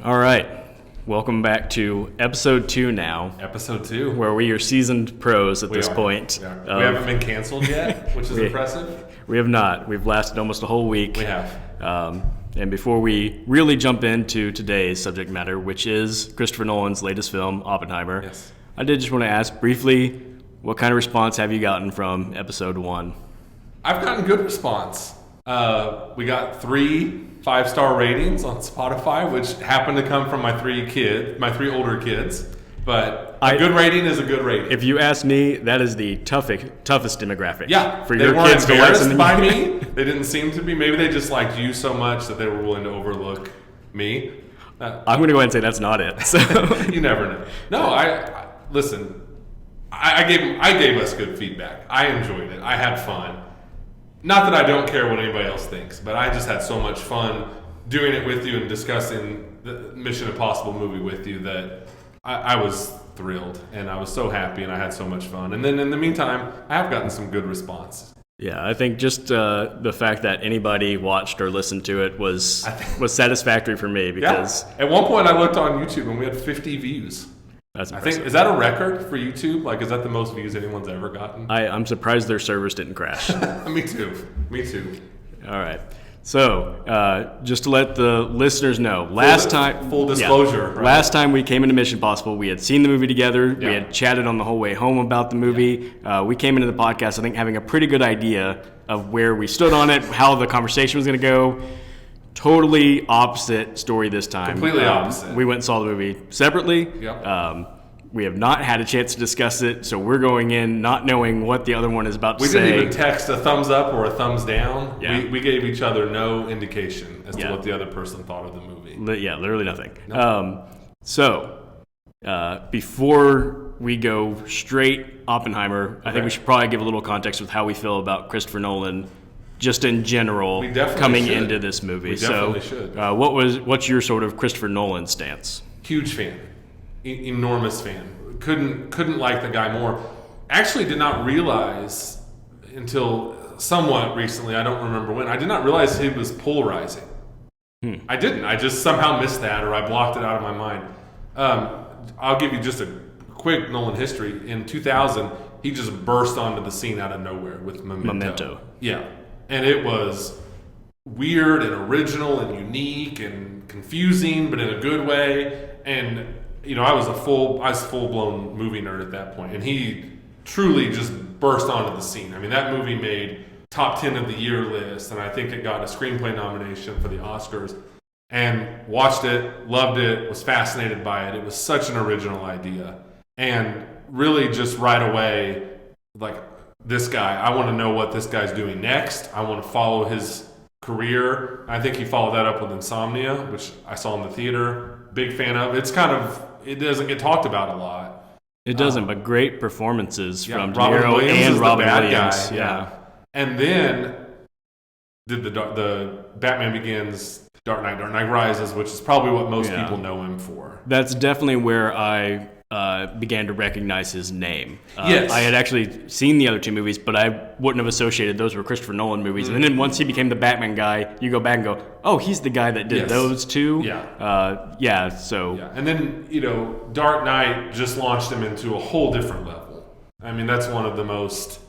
All right. Welcome back to episode 2 now. Episode 2. Where we are seasoned pros at this point. We haven't been canceled yet, which is impressive. We have not. We've lasted almost a whole week. We have. And before we really jump into today's subject matter, which is Christopher Nolan's latest film, Oppenheimer, yes. I did just want to ask briefly, what kind of response have you gotten from episode 1? I've gotten good response. We got 3 5-star ratings on Spotify, which happened to come from my 3 older kids. But a good rating is a good rating. If you ask me, that is the toughest demographic. Yeah, for your kids to like something. By me. They didn't seem to be. Maybe they just liked you so much that they were willing to overlook me. I'm going to go ahead and say that's not it. So. You never know. No, I listen. I gave us good feedback. I enjoyed it. I had fun. Not that I don't care what anybody else thinks, but I just had so much fun doing it with you and discussing the Mission Impossible movie with you that I was thrilled and I was so happy and I had so much fun. And then in the meantime, I have gotten some good response. Yeah, I think just the fact that anybody watched or listened to it was satisfactory for me because at one point I looked on YouTube and we had 50 views. That's I impressive. think, is that a record for YouTube? Like, is that the most views anyone's ever gotten? I'm surprised their servers didn't crash. Me too. All right. So, just to let the listeners know, full disclosure. Right? Last time we came into Mission Impossible, we had seen the movie together. Yeah. We had chatted on the whole way home about the movie. Yeah. We came into the podcast, I think, having a pretty good idea of where we stood on it, how the conversation was going to go. Totally opposite story this time. Completely opposite. We went and saw the movie separately. Yep. We have not had a chance to discuss it, so we're going in not knowing what the other one is about to say. We didn't even text a thumbs up or a thumbs down. Yeah. We gave each other no indication as to what the other person thought of the movie. Literally nothing. No. Before we go straight Oppenheimer, I think we should probably give a little context with how we feel about Christopher Nolan just in general coming into this movie. We definitely should. What's your sort of Christopher Nolan stance? Huge fan. Enormous fan. Couldn't like the guy more. Actually did not realize until somewhat recently, I don't remember when, I did not realize he was polarizing. I didn't. I just somehow missed that or I blocked it out of my mind. I'll give you just a quick Nolan history. In 2000, he just burst onto the scene out of nowhere with Memento. Yeah. And it was weird and original and unique and confusing, but in a good way. And I was full-blown movie nerd at that point, and he truly just burst onto the scene. I mean, that movie made top 10 of the year list, and I think it got a screenplay nomination for the Oscars. And watched it, loved it, was fascinated by it. It was such an original idea, and really just right away, like, this guy, I want to know what this guy's doing next. I want to follow his career. I think he followed that up with Insomnia, which I saw in the theater. Big fan of. It doesn't get talked about a lot. It doesn't, but great performances from De Robin Niro Williams and Robin the Williams. Guy, yeah. And then did the Batman Begins, Dark Knight Rises, which is probably what most people know him for. That's definitely where I began to recognize his name. Yes. I had actually seen the other 2 movies, but I wouldn't have associated those were Christopher Nolan movies. And then once he became the Batman guy, you go back and go, oh, he's the guy that did those 2. Yeah. And then, Dark Knight just launched him into a whole different level. I mean, that's one of the most,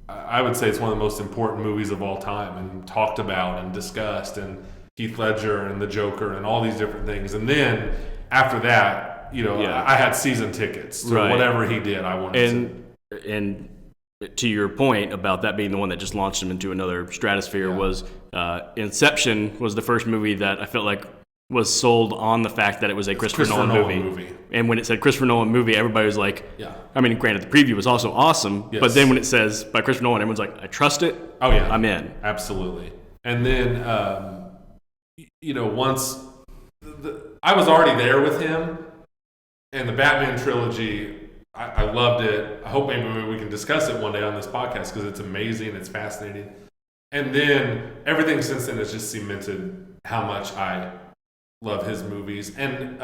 I would say it's one of the most important movies of all time and talked about and discussed, and Heath Ledger and the Joker and all these different things. And then after that, I had season tickets to whatever he did. I wanted to. And to your point about that being the one that just launched him into another stratosphere was Inception was the first movie that I felt like was sold on the fact that it was a Christopher Nolan movie. And when it said Christopher Nolan movie, everybody was like, I mean, granted, the preview was also awesome, but then when it says by Christopher Nolan, everyone's like, I trust it. Oh, yeah. I'm in. Absolutely. And then, once I was already there with him, and the Batman trilogy, I loved it. I hope maybe we can discuss it one day on this podcast because it's amazing, it's fascinating. And then everything since then has just cemented how much I love his movies. And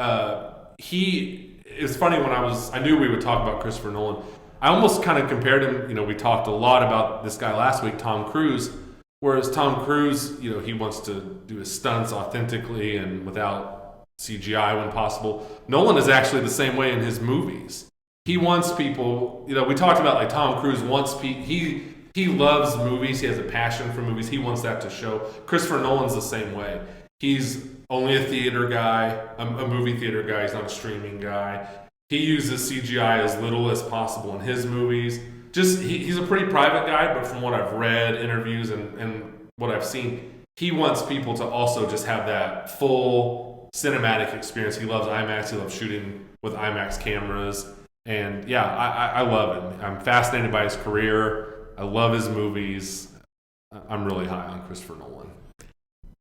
it's funny when I knew we would talk about Christopher Nolan. I almost kind of compared him, we talked a lot about this guy last week, Tom Cruise, whereas Tom Cruise, he wants to do his stunts authentically and without CGI when possible. Nolan is actually the same way in his movies. He wants people, we talked about like Tom Cruise wants he loves movies. He has a passion for movies. He wants that to show. Christopher Nolan's the same way. He's only a theater guy, a movie theater guy. He's not a streaming guy. He uses CGI as little as possible in his movies. He's a pretty private guy, but from what I've read, interviews, and what I've seen, he wants people to also just have that full cinematic experience. He loves IMAX. He loves shooting with IMAX cameras. And yeah, I love him. I'm fascinated by his career. I love his movies. I'm really high on Christopher Nolan.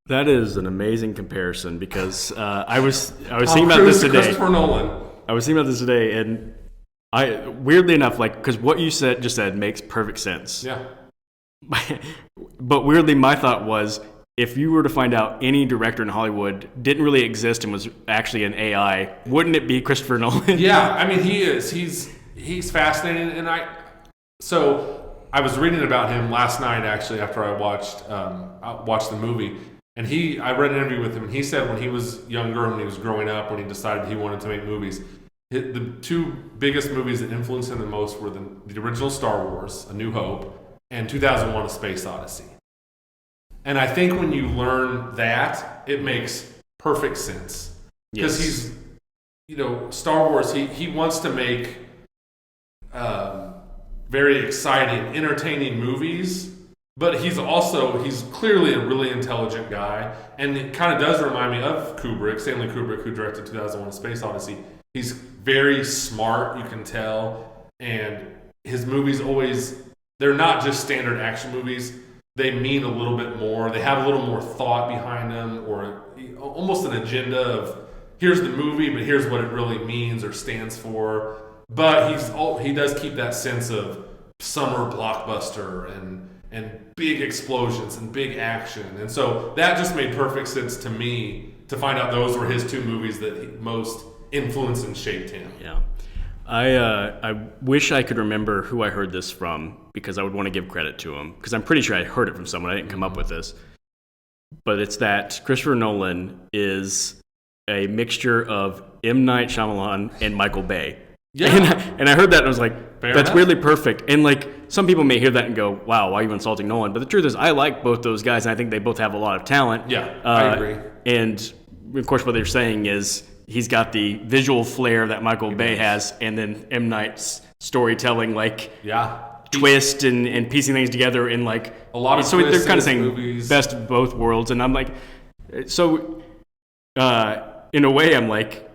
That is an amazing comparison because I was thinking about this today. Christopher Nolan. I was thinking about this today, and I weirdly enough, like, because what you just said makes perfect sense. Yeah. But weirdly, my thought was, if you were to find out any director in Hollywood didn't really exist and was actually an AI, wouldn't it be Christopher Nolan? Yeah, I mean, he is. He's fascinating, and I was reading about him last night actually after I watched the movie, and I read an interview with him, and he said when he was younger and when he was growing up, when he decided he wanted to make movies, the two biggest movies that influenced him the most were the original Star Wars, A New Hope, and 2001: A Space Odyssey. And I think when you learn that, it makes perfect sense. Because he's, Star Wars, he wants to make very exciting, entertaining movies, but he's clearly a really intelligent guy. And it kind of does remind me of Stanley Kubrick, who directed 2001: A Space Odyssey. He's very smart, you can tell. And his movies they're not just standard action movies. They mean a little bit more. They have a little more thought behind them, or almost an agenda of here's the movie, but here's what it really means or stands for. But he does keep that sense of summer blockbuster and big explosions and big action. And so that just made perfect sense to me to find out those were his two movies that most influenced and shaped him. Yeah. I wish I could remember who I heard this from because I would want to give credit to him because I'm pretty sure I heard it from someone. I didn't come up with this. But it's that Christopher Nolan is a mixture of M. Night Shyamalan and Michael Bay. Yeah. And I heard that and I was like, Fair that's enough. weirdly perfect. And like some people may hear that and go, wow, why are you insulting Nolan? But the truth is I like both those guys and I think they both have a lot of talent. Yeah, I agree. And of course what they're saying is he's got the visual flair that Michael Bay has, and then M. Night's storytelling, twist and piecing things together in like a lot of so they're kind of saying movies. Best of both worlds, and I'm like, so in a way I'm like,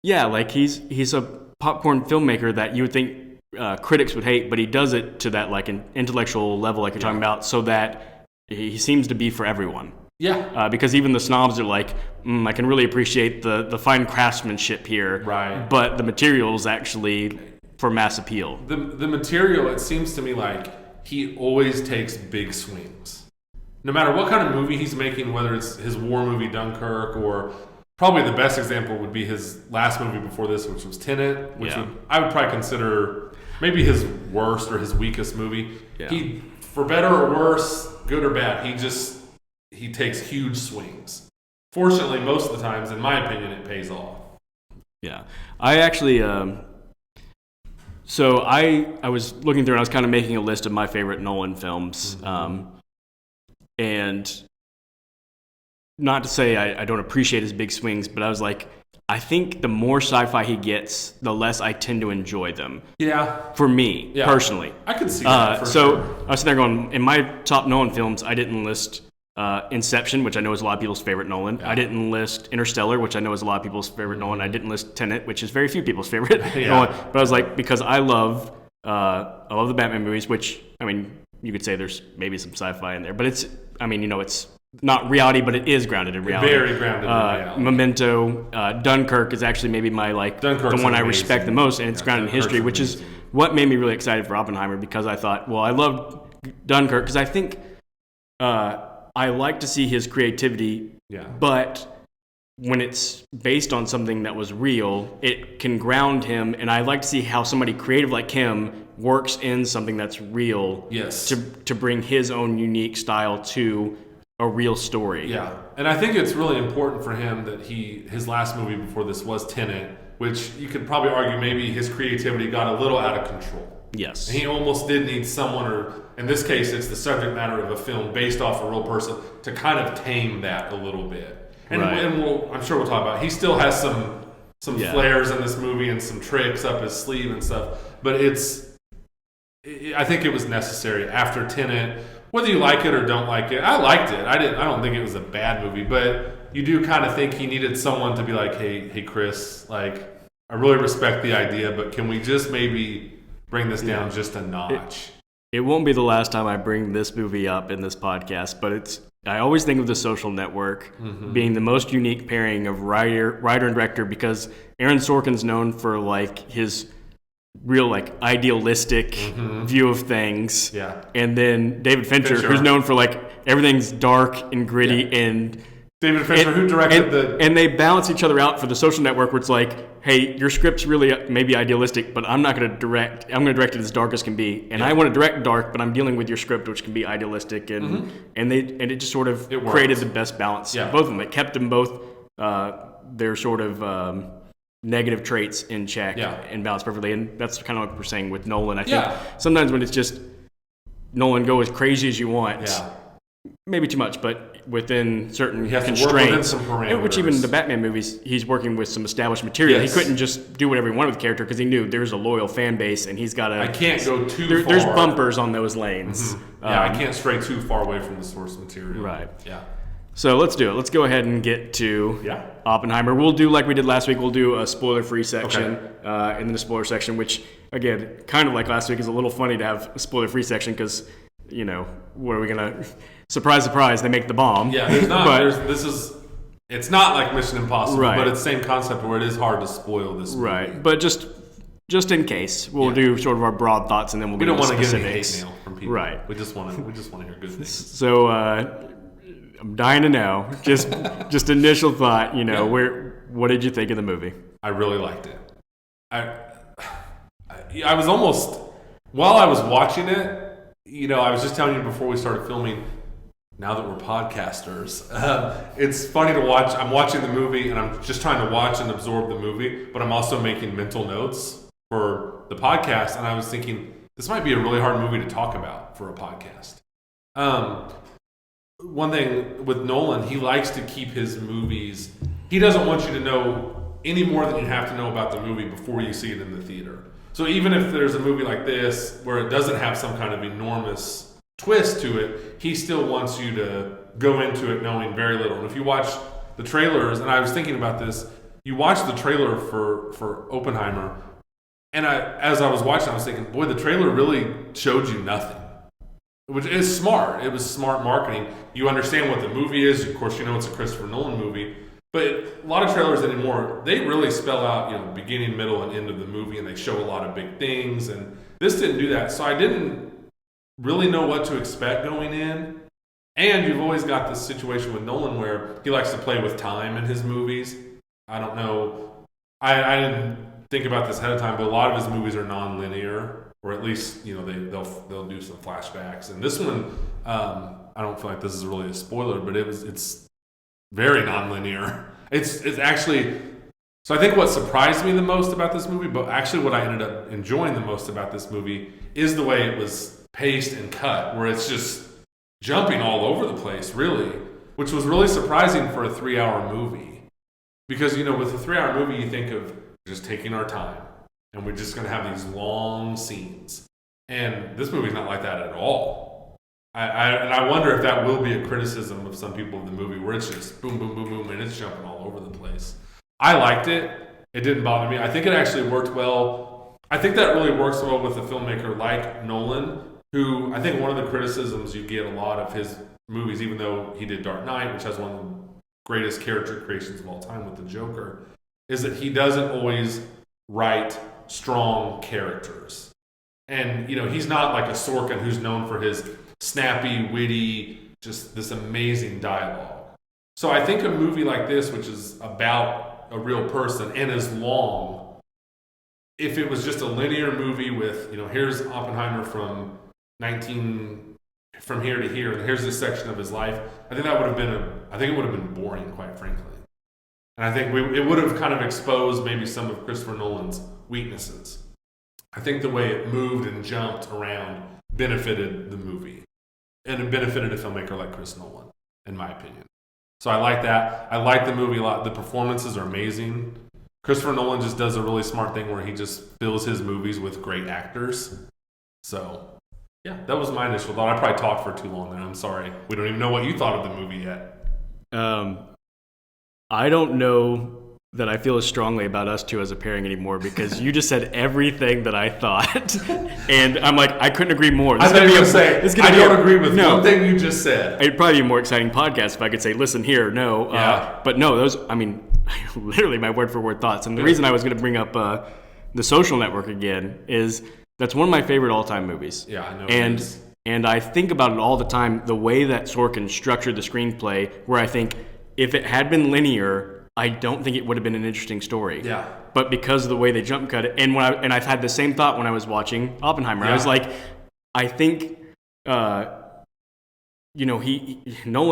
yeah, like he's a popcorn filmmaker that you would think critics would hate, but he does it to that like an intellectual level, like you're talking about, so that he seems to be for everyone. Yeah. Because even the snobs are like, I can really appreciate the fine craftsmanship here. Right. But the material is actually for mass appeal. The material, it seems to me like he always takes big swings. No matter what kind of movie he's making, whether it's his war movie Dunkirk, or probably the best example would be his last movie before this, which was Tenet, which I would probably consider maybe his worst or his weakest movie. Yeah. He, for better or worse, good or bad, he takes huge swings. Fortunately, most of the times, in my opinion, it pays off. Yeah. I actually, so I was looking through and I was kind of making a list of my favorite Nolan films. And not to say I don't appreciate his big swings, but I was like, I think the more sci-fi he gets, the less I tend to enjoy them. Yeah. For me, personally. I could see that for so sure. I was sitting there going, in my top Nolan films, I didn't list Inception, which I know is a lot of people's favorite Nolan. Yeah. I didn't list Interstellar, which I know is a lot of people's favorite Nolan. I didn't list Tenet, which is very few people's favorite Nolan. But I was like, because I love the Batman movies, which, I mean, you could say there's maybe some sci-fi in there, but it's not reality, but it is grounded in reality. Very grounded in reality. Memento, Dunkirk is actually maybe my the one I respect the most, and it's grounded in history, which is what made me really excited for Oppenheimer, because I thought, well, I love Dunkirk because I think I like to see his creativity, but when it's based on something that was real, it can ground him, and I like to see how somebody creative like him works in something that's real to bring his own unique style to a real story. Yeah, and I think it's really important for him that his last movie before this was Tenet, which you could probably argue maybe his creativity got a little out of control. Yes. And he almost did need someone, or in this case, it's the subject matter of a film based off a real person, to kind of tame that a little bit. And, I'm sure we'll talk about it. He still has some flares in this movie and some tricks up his sleeve and stuff, but I think it was necessary after Tenet. Whether you like it or don't like it, I liked it. I don't think it was a bad movie, but you do kind of think he needed someone to be like, hey, Chris, like, I really respect the idea, but can we just maybe bring this down just a notch? It won't be the last time I bring this movie up in this podcast, but I always think of The Social Network being the most unique pairing of writer and director, because Aaron Sorkin's known for like his real like idealistic view of things, and then David Fincher, who's known for like everything's dark and gritty, and David Fincher, who directed and they balance each other out for The Social Network, where it's like, hey, your script's really maybe idealistic, but I'm not going to direct. I'm going to direct it as dark as can be, and I want to direct dark, but I'm dealing with your script, which can be idealistic, and it just sort of created the best balance. Both of them. It kept them both their sort of negative traits in check and balance perfectly, and that's kind of what we're saying with Nolan. I think sometimes when it's just Nolan, go as crazy as you want. Maybe too much, but within certain constraints, which even the Batman movies, he's working with some established material. He couldn't just do whatever he wanted with the character, because he knew there's a loyal fan base, and he's got to. I can't go too far. There's bumpers on those lanes. I can't stray too far away from the source material. Right. Yeah. So let's do it. Let's go ahead and get to Oppenheimer. We'll do like we did last week. We'll do a spoiler-free section and then a spoiler section, which, again, kind of like last week, is a little funny to have a spoiler-free section because, you know, what are we going to... Surprise, surprise, they make the bomb. Yeah, there's not... It's not like Mission Impossible, but it's the same concept where it is hard to spoil this movie. Right, but just in case, we'll do sort of our broad thoughts, and then we'll get into specifics. We don't want to get any hate mail from people. Right. We just want to hear good things. So, I'm dying to know, just initial thought, you know, what did you think of the movie? I really liked it. I was almost, while I was watching it, you know, I was just telling you before we started filming, now that we're podcasters, it's funny to watch. I'm watching the movie and I'm just trying to watch and absorb the movie, but I'm also making mental notes for the podcast. And I was thinking, this might be a really hard movie to talk about for a podcast. One thing with Nolan, he likes to keep his movies, he doesn't want you to know any more than you have to know about the movie before you see it in the theater. So even if there's a movie like this where it doesn't have some kind of enormous twist to it, he still wants you to go into it knowing very little. And if you watch the trailers, and I was thinking about this, you watch the trailer for Oppenheimer, and as I was watching, I was thinking, boy, the trailer really showed you nothing. Which is smart. It was smart marketing. You understand what the movie is. Of course, you know it's a Christopher Nolan movie. But a lot of trailers anymore, they really spell out, you know, beginning, middle, and end of the movie, and they show a lot of big things. And this didn't do that. So I didn't really know what to expect going in. And you've always got this situation with Nolan where he likes to play with time in his movies. I don't know. I didn't think about this ahead of time, but a lot of his movies are non-linear. Or at least, you know, they'll do some flashbacks. And this one, I don't feel like this is really a spoiler, but it's very nonlinear. It's actually, so I think what surprised me the most about this movie, but actually what I ended up enjoying the most about this movie, is the way it was paced and cut, where it's just jumping all over the place, really, which was really surprising for a 3-hour movie. Because, you know, with a 3-hour movie, you think of just taking our time. And we're just going to have these long scenes. And this movie's not like that at all. And I wonder if that will be a criticism of some people of the movie, where it's just boom, boom, boom, boom, and it's jumping all over the place. I liked it. It didn't bother me. I think it actually worked well. I think that really works well with a filmmaker like Nolan, who I think one of the criticisms you get a lot of his movies, even though he did Dark Knight, which has one of the greatest character creations of all time with the Joker, is that he doesn't always write strong characters. And, you know, he's not like a Sorkin who's known for his snappy, witty, just this amazing dialogue. So I think a movie like this, which is about a real person and is long, if it was just a linear movie with, you know, here's Oppenheimer from 19 from here to here, and here's this section of his life. I think that would have been I think it would have been boring, quite frankly. And I think it would have kind of exposed maybe some of Christopher Nolan's weaknesses. I think the way it moved and jumped around benefited the movie. And it benefited a filmmaker like Chris Nolan, in my opinion. So I like that. I like the movie a lot. The performances are amazing. Christopher Nolan just does a really smart thing where he just fills his movies with great actors. So, yeah, that was my initial thought. I probably talked for too long there. I'm sorry. We don't even know what you thought of the movie yet. I don't know that I feel as strongly about us two as a pairing anymore because you just said everything that I thought, and I'm like, I couldn't agree more. I don't agree with one thing you just said. It'd probably be a more exciting podcast if I could say, listen here, no. But no, those, I mean, literally my word for word thoughts. And the reason I was going to bring up The Social Network again is that's one of my favorite all-time movies. Yeah, I know. And I think about it all the time, the way that Sorkin structured the screenplay, where I think if it had been linear, I don't think it would have been an interesting story. Yeah. But because of the way they jump cut it, and I've had the same thought when I was watching Oppenheimer. Yeah. I was like, I think, Nolan,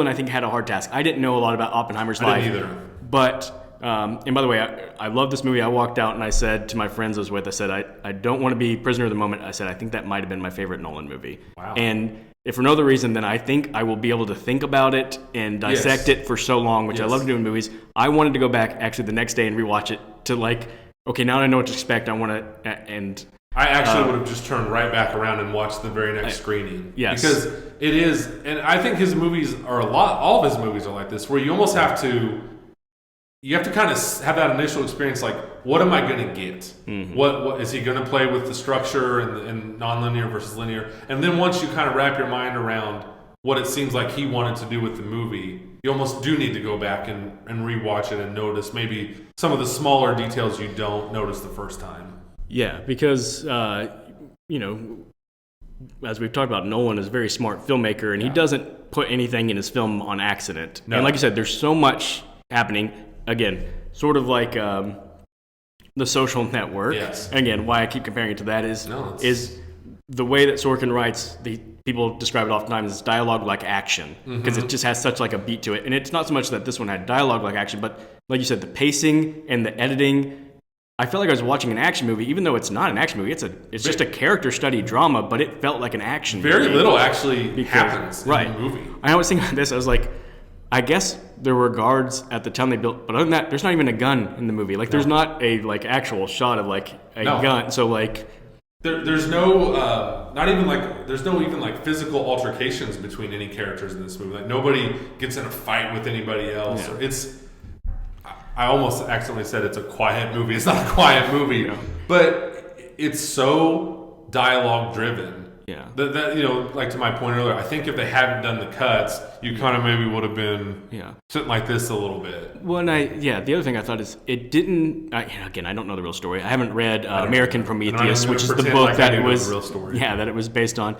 I think, had a hard task. I didn't know a lot about Oppenheimer's life. I didn't either. But, and by the way, I love this movie. I walked out and I said to my friends I was with, I said, I don't want to be prisoner of the moment. I said, I think that might have been my favorite Nolan movie. Wow. And if for no other reason, then I think I will be able to think about it and dissect it for so long, which I love doing movies. I wanted to go back actually the next day and rewatch it to like, okay, now I know what to expect. I want to, and I actually would have just turned right back around and watched the very next screening. Yes. Because it is, and I think his movies are all of his movies are like this, where you almost have to kind of have that initial experience, like, what am I going to get? Mm-hmm. What is he going to play with the structure and nonlinear versus linear? And then once you kind of wrap your mind around what it seems like he wanted to do with the movie, you almost do need to go back and rewatch it and notice maybe some of the smaller details you don't notice the first time. Yeah, because, as we've talked about, Nolan is a very smart filmmaker, and he doesn't put anything in his film on accident. No. And like you said, there's so much happening. Again, sort of like The Social Network. Yes. Again, why I keep comparing it to that is the way that Sorkin writes. People describe it oftentimes as dialogue like action because it just has such like a beat to it. And it's not so much that this one had dialogue like action, but like you said, the pacing and the editing. I felt like I was watching an action movie, even though it's not an action movie. It's just a character study drama, but it felt like an action movie. Very little actually happens in the movie. I was thinking about this. I was like, I guess there were guards at the town they built, but other than that, there's not even a gun in the movie. Like, there's not a like actual shot of like a gun. So like, there's no there's no even like physical altercations between any characters in this movie. Like, nobody gets in a fight with anybody else. Yeah. I almost accidentally said it's a quiet movie. It's not a quiet movie, but it's so dialogue driven. Yeah. That like to my point earlier, I think if they hadn't done the cuts, you kind of maybe would have been sitting like this a little bit. Well, the other thing I thought is it didn't. Again, I don't know the real story. I haven't read American Prometheus, which is the book that it was. The real story. Yeah, that it was based on.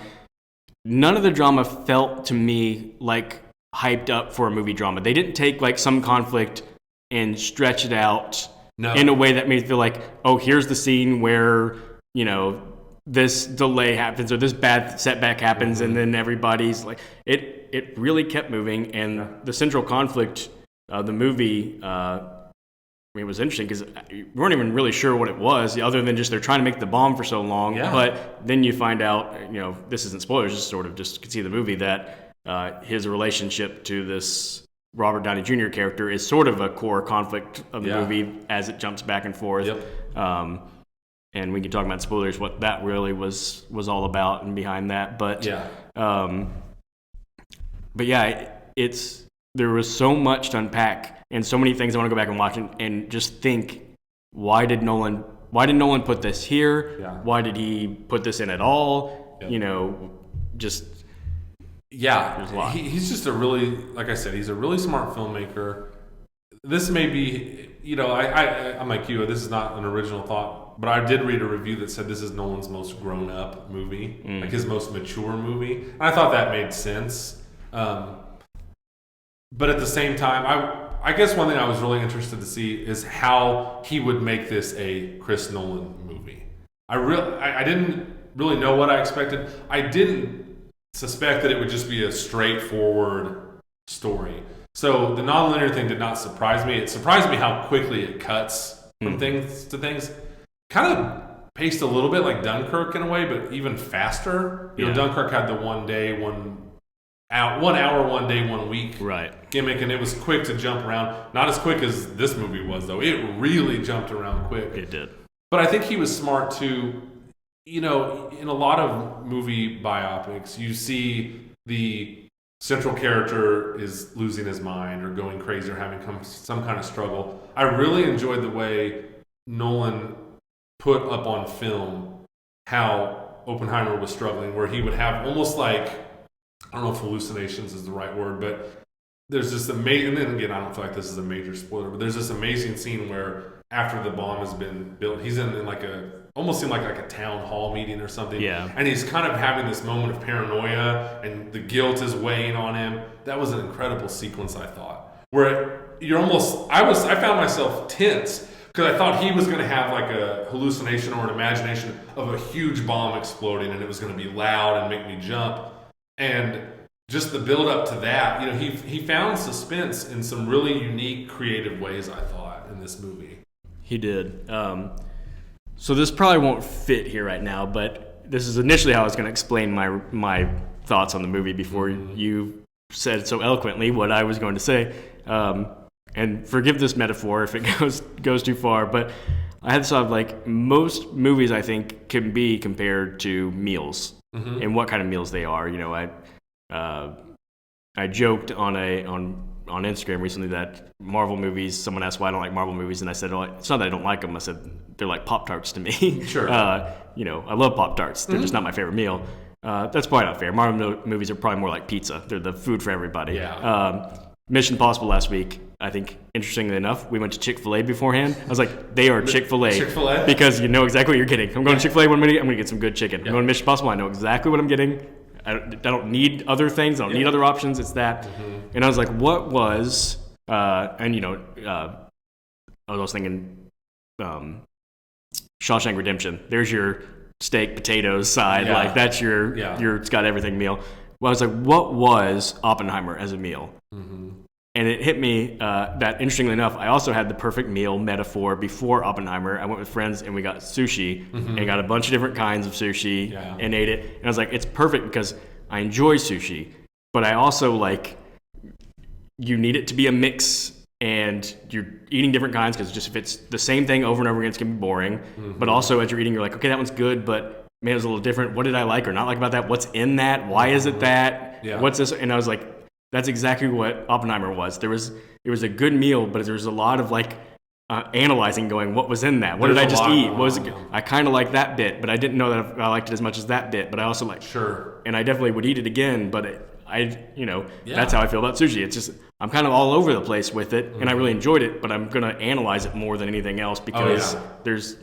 None of the drama felt to me like hyped up for a movie drama. They didn't take like some conflict and stretch it out in a way that made me feel like, oh, here's the scene where this delay happens or this bad setback happens, and then everybody's like, it really kept moving. And the central conflict of the movie, it was interesting because we weren't even really sure what it was, other than just they're trying to make the bomb for so long. Yeah. But then you find out, this isn't spoilers, just sort of just see the movie, that his relationship to this Robert Downey Jr. character is sort of a core conflict of the movie as it jumps back and forth. Yep. And we can talk about spoilers, what that really was all about and behind that. But there was so much to unpack and so many things I want to go back and watch and just think, why did Nolan put this here? Yeah. Why did he put this in at all? Yep. There's a lot. He's just like I said, he's a really smart filmmaker. This may be, I'm like you, this is not an original thought, but I did read a review that said this is Nolan's most grown-up movie, like his most mature movie. And I thought that made sense. But at the same time, I guess one thing I was really interested to see is how he would make this a Chris Nolan movie. I didn't really know what I expected. I didn't suspect that it would just be a straightforward story. So the nonlinear thing did not surprise me. It surprised me how quickly it cuts from things to things. Kind of paced a little bit like Dunkirk in a way, but even faster. You know, Dunkirk had the 1 day, 1 hour, 1 day, 1 week gimmick, and it was quick to jump around. Not as quick as this movie was, though. It really jumped around quick. It did. But I think he was smart to, you know, in a lot of movie biopics, you see the central character is losing his mind or going crazy or having some kind of struggle. I really enjoyed the way Nolan put up on film how Oppenheimer was struggling, where he would have almost like, I don't know if hallucinations is the right word, but there's this amazing, and then again, I don't feel like this is a major spoiler, but there's this amazing scene where after the bomb has been built, he's in like almost seemed like a town hall meeting or something. Yeah. And he's kind of having this moment of paranoia and the guilt is weighing on him. That was an incredible sequence, I thought. Where you're almost, I found myself tense because I thought he was going to have like a hallucination or an imagination of a huge bomb exploding and it was going to be loud and make me jump. And just the build up to that, you know, he found suspense in some really unique, creative ways, I thought, in this movie. He did. So this probably won't fit here right now, but this is initially how I was going to explain my thoughts on the movie before you said so eloquently what I was going to say. And forgive this metaphor if it goes too far, but I had thought of like most movies I think can be compared to meals and what kind of meals they are. You know, I joked on Instagram recently that Marvel movies, someone asked why I don't like Marvel movies, and I said, oh, it's not that I don't like them. I said, they're like Pop-Tarts to me. Sure. You know, I love Pop-Tarts. They're just not my favorite meal. That's probably not fair. Marvel movies are probably more like pizza. They're the food for everybody. Yeah. Mission Impossible last week, I think, interestingly enough, we went to Chick-fil-A beforehand. I was like, they are Chick-fil-A. Chick-fil-A? Because you know exactly what you're getting. I'm going to Chick-fil-A one minute, I'm going to get some good chicken. I'm going to Mission Impossible, I know exactly what I'm getting. I don't need other things. I don't need other options. It's that. And I was like, what was, and you know, I was thinking Shawshank Redemption. There's your steak, potatoes side. Yeah. Like that's your it's got everything meal. Well, I was like, what was Oppenheimer as a meal? And it hit me that, interestingly enough, I also had the perfect meal metaphor before Oppenheimer. I went with friends and we got sushi and got a bunch of different kinds of sushi and ate it. And I was like, it's perfect because I enjoy sushi, but I also like, you need it to be a mix and you're eating different kinds because just if it's the same thing over and over again, it's going to be boring. But also as you're eating, you're like, okay, that one's good, but man, it's a little different. What did I like or not like about that? What's in that? Why is it that? What's this? And I was like, that's exactly what Oppenheimer was. It was a good meal, but there was a lot of like analyzing, going, what was in that? What did I just eat? What was it? I kind of like that bit, but I didn't know that I liked it as much as that bit. But I also like and I definitely would eat it again. But that's how I feel about sushi. It's just I'm kind of all over the place with it, and I really enjoyed it. But I'm gonna analyze it more than anything else because there's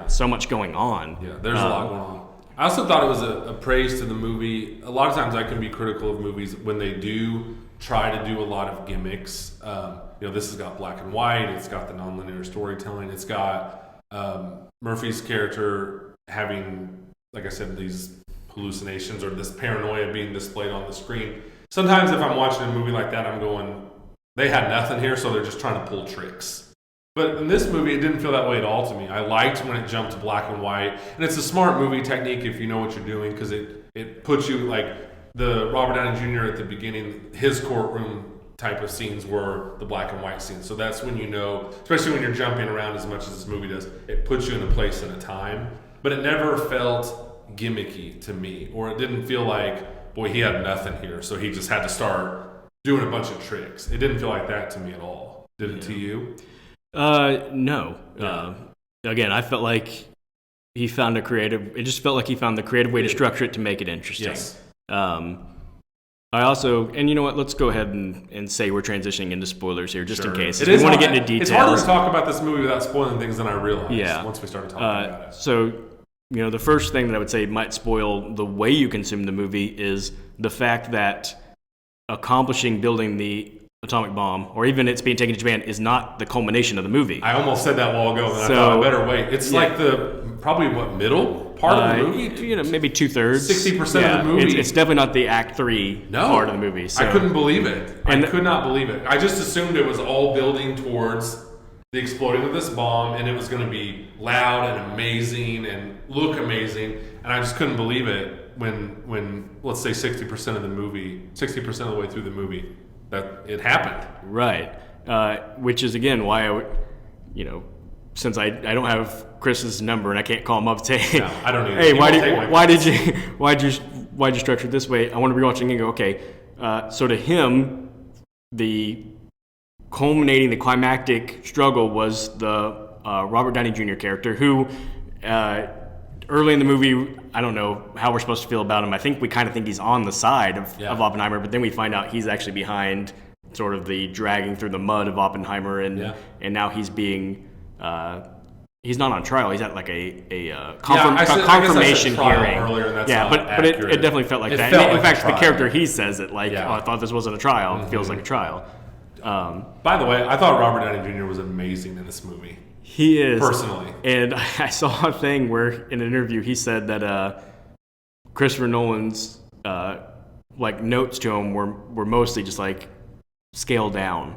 so much going on. Yeah, there's a lot going on. I also thought it was a praise to the movie. A lot of times I can be critical of movies when they do try to do a lot of gimmicks. This has got black and white. It's got the nonlinear storytelling. It's got Murphy's character having, like I said, these hallucinations or this paranoia being displayed on the screen. Sometimes if I'm watching a movie like that, I'm going, they had nothing here, so they're just trying to pull tricks. But in this movie, it didn't feel that way at all to me. I liked when it jumped to black and white. And it's a smart movie technique if you know what you're doing, because it puts you, like the Robert Downey Jr. at the beginning, his courtroom type of scenes were the black and white scenes. So that's when you know, especially when you're jumping around as much as this movie does, it puts you in a place and a time. But it never felt gimmicky to me, or it didn't feel like, boy, he had nothing here, so he just had to start doing a bunch of tricks. It didn't feel like that to me at all. Did it to you? No. Again, I felt like he found it just felt like he found the creative way to structure it to make it interesting. Yes. I also, and you know what, let's go ahead and say we're transitioning into spoilers here, just in case. We want to get into details. It's harder to talk about this movie without spoiling things than I realized once we started talking about it. So, the first thing that I would say might spoil the way you consume the movie is the fact that accomplishing building the atomic bomb, or even it's being taken to Japan, is not the culmination of the movie. I almost said that a while ago, and I thought I better wait. It's like probably middle? part of the movie? Maybe 2/3. 60% of the movie. It's definitely not the Act 3 part of the movie. So. I couldn't believe it. I could not believe it. I just assumed it was all building towards the exploding of this bomb, and it was going to be loud and amazing and look amazing, and I just couldn't believe it when let's say 60% of the way through the movie, that it happened. Right. Which is, again, why since I don't have Chris's number and I can't call him up and say, no, I don't either. Hey, why'd you structure it this way? I want to be watching and go, okay. So to him, the climactic struggle was the Robert Downey Jr. character, who early in the movie, I don't know how we're supposed to feel about him. I think we kind of think he's on the side of Oppenheimer, but then we find out he's actually behind sort of the dragging through the mud of Oppenheimer, and now he's being he's not on trial. He's at like a confirmation hearing. Earlier, and that's but it definitely felt like that. In fact, the character, he says it like, I thought this wasn't a trial. It feels like a trial. By the way, I thought Robert Downey Jr. was amazing in this movie. He is. Personally. And I saw a thing where in an interview he said that Christopher Nolan's notes to him were mostly just like scaled down,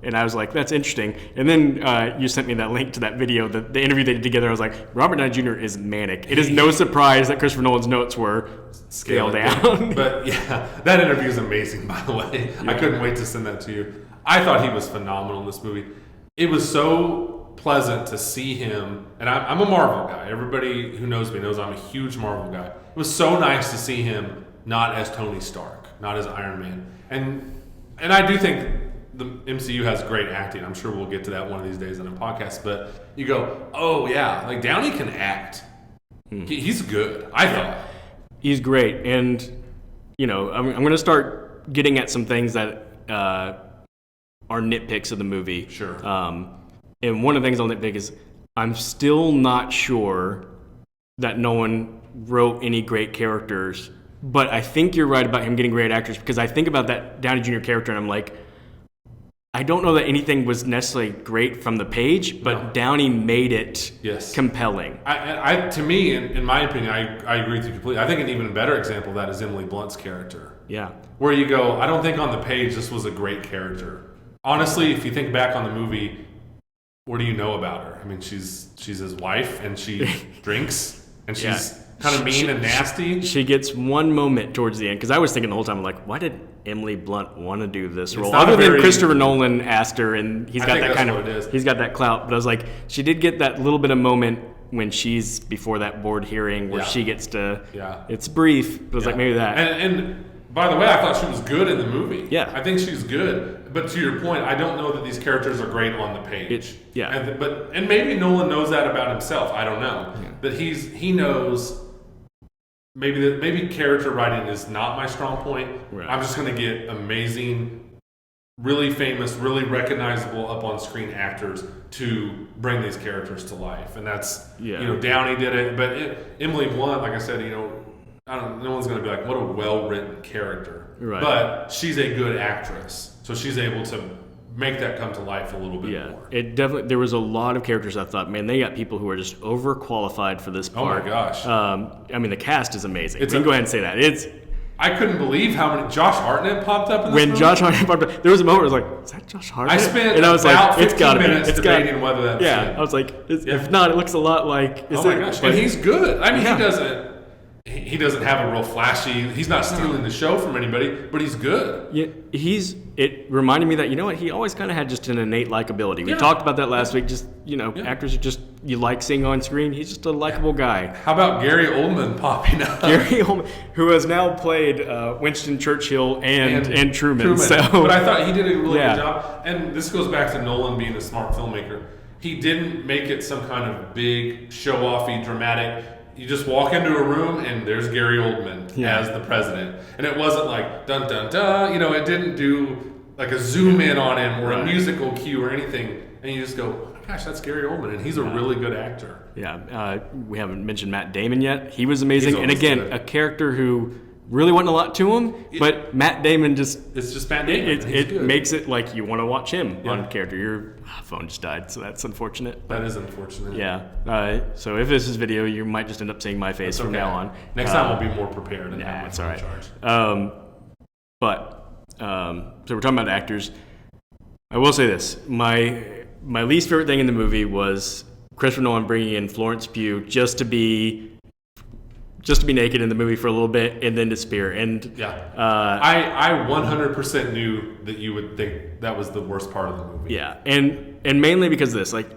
and I was like, that's interesting. And then you sent me that link to that video, the interview they did together. I was like, Robert Downey Jr. is manic. It is no surprise that Christopher Nolan's notes were scaled down. But yeah, that interview is amazing, by the way. Yeah. I couldn't wait to send that to you. I thought he was phenomenal in this movie. It was so pleasant to see him, and I'm a Marvel guy. Everybody who knows me knows I'm a huge Marvel guy. It was so nice to see him not as Tony Stark, not as Iron Man. And I do think the MCU has great acting. I'm sure we'll get to that one of these days in a podcast. But you go, oh yeah, like Downey can act. He's good. I thought he's great, and I'm going to start getting at some things that are nitpicks of the movie. Sure. And one of the things I'll nitpick is I'm still not sure that Nolan wrote any great characters. But I think you're right about him getting great actors, because I think about that Downey Jr. character and I'm like, I don't know that anything was necessarily great from the page, but Downey made it compelling. To me, in my opinion, I agree with you completely. I think an even better example of that is Emily Blunt's character. Yeah. Where you go, I don't think on the page this was a great character. Honestly, if you think back on the movie, what do you know about her? I mean, she's his wife, and she drinks, and she's kind of mean and nasty. She gets one moment towards the end, because I was thinking the whole time, like, why did Emily Blunt want to do this role? Other than Christopher Nolan asked her, and he's got that clout. But I was like, she did get that little bit of moment when she's before that board hearing where she gets to. Yeah. It's brief, but I was like, maybe that. And by the way, I thought she was good in the movie. Yeah. I think she's good. But to your point, I don't know that these characters are great on the page. And maybe Nolan knows that about himself. I don't know. Yeah. That he knows. Maybe character writing is not my strong point. Right. I'm just going to get amazing, really famous, really recognizable up on screen actors to bring these characters to life, and that's Downey did it, but Emily Blunt, like I said, no one's going to be like, what a well written character, right? But she's a good actress, so she's able to make that come to life a little bit more. It definitely. There was a lot of characters I thought, man, they got people who are just overqualified for this part. Oh my gosh! I mean, the cast is amazing. We can go ahead and say that. I couldn't believe how many Josh Hartnett popped up in this movie. Josh Hartnett popped up, there was a moment where I was like, is that Josh Hartnett? I spent about 15 minutes debating whether that's I was like, if not, it looks a lot like. Oh my gosh! And he's good. I mean, he doesn't have a real flashy. He's not stealing the show from anybody, but he's good. Yeah, it reminded me that he always kind of had just an innate likability. We talked about that last week. Just actors are just you like seeing on screen. He's just a likable guy. How about Gary Oldman popping up? Gary Oldman, who has now played Winston Churchill and Truman. So, but I thought he did a really good job. And this goes back to Nolan being a smart filmmaker. He didn't make it some kind of big show-offy, dramatic. You just walk into a room and there's Gary Oldman as the president. And it wasn't like, dun, dun, dun. It didn't do like a zoom in on him or a musical cue or anything. And you just go, oh my gosh, that's Gary Oldman. And he's a really good actor. Yeah. We haven't mentioned Matt Damon yet. He was amazing. And again, a character who really wasn't a lot to him, but Matt Damon it's just Matt Damon. It makes it like you want to watch him on character. Your phone just died, so that's unfortunate. That is unfortunate. Yeah. So if this is video, you might just end up seeing my face from now on. Next time we'll be more prepared and have it's all right. charge. So we're talking about actors. I will say this: my least favorite thing in the movie was Christopher Nolan bringing in Florence Pugh just to be naked in the movie for a little bit and then disappear. And I 100% knew that you would think that was the worst part of the movie. Yeah, and mainly because of this. Like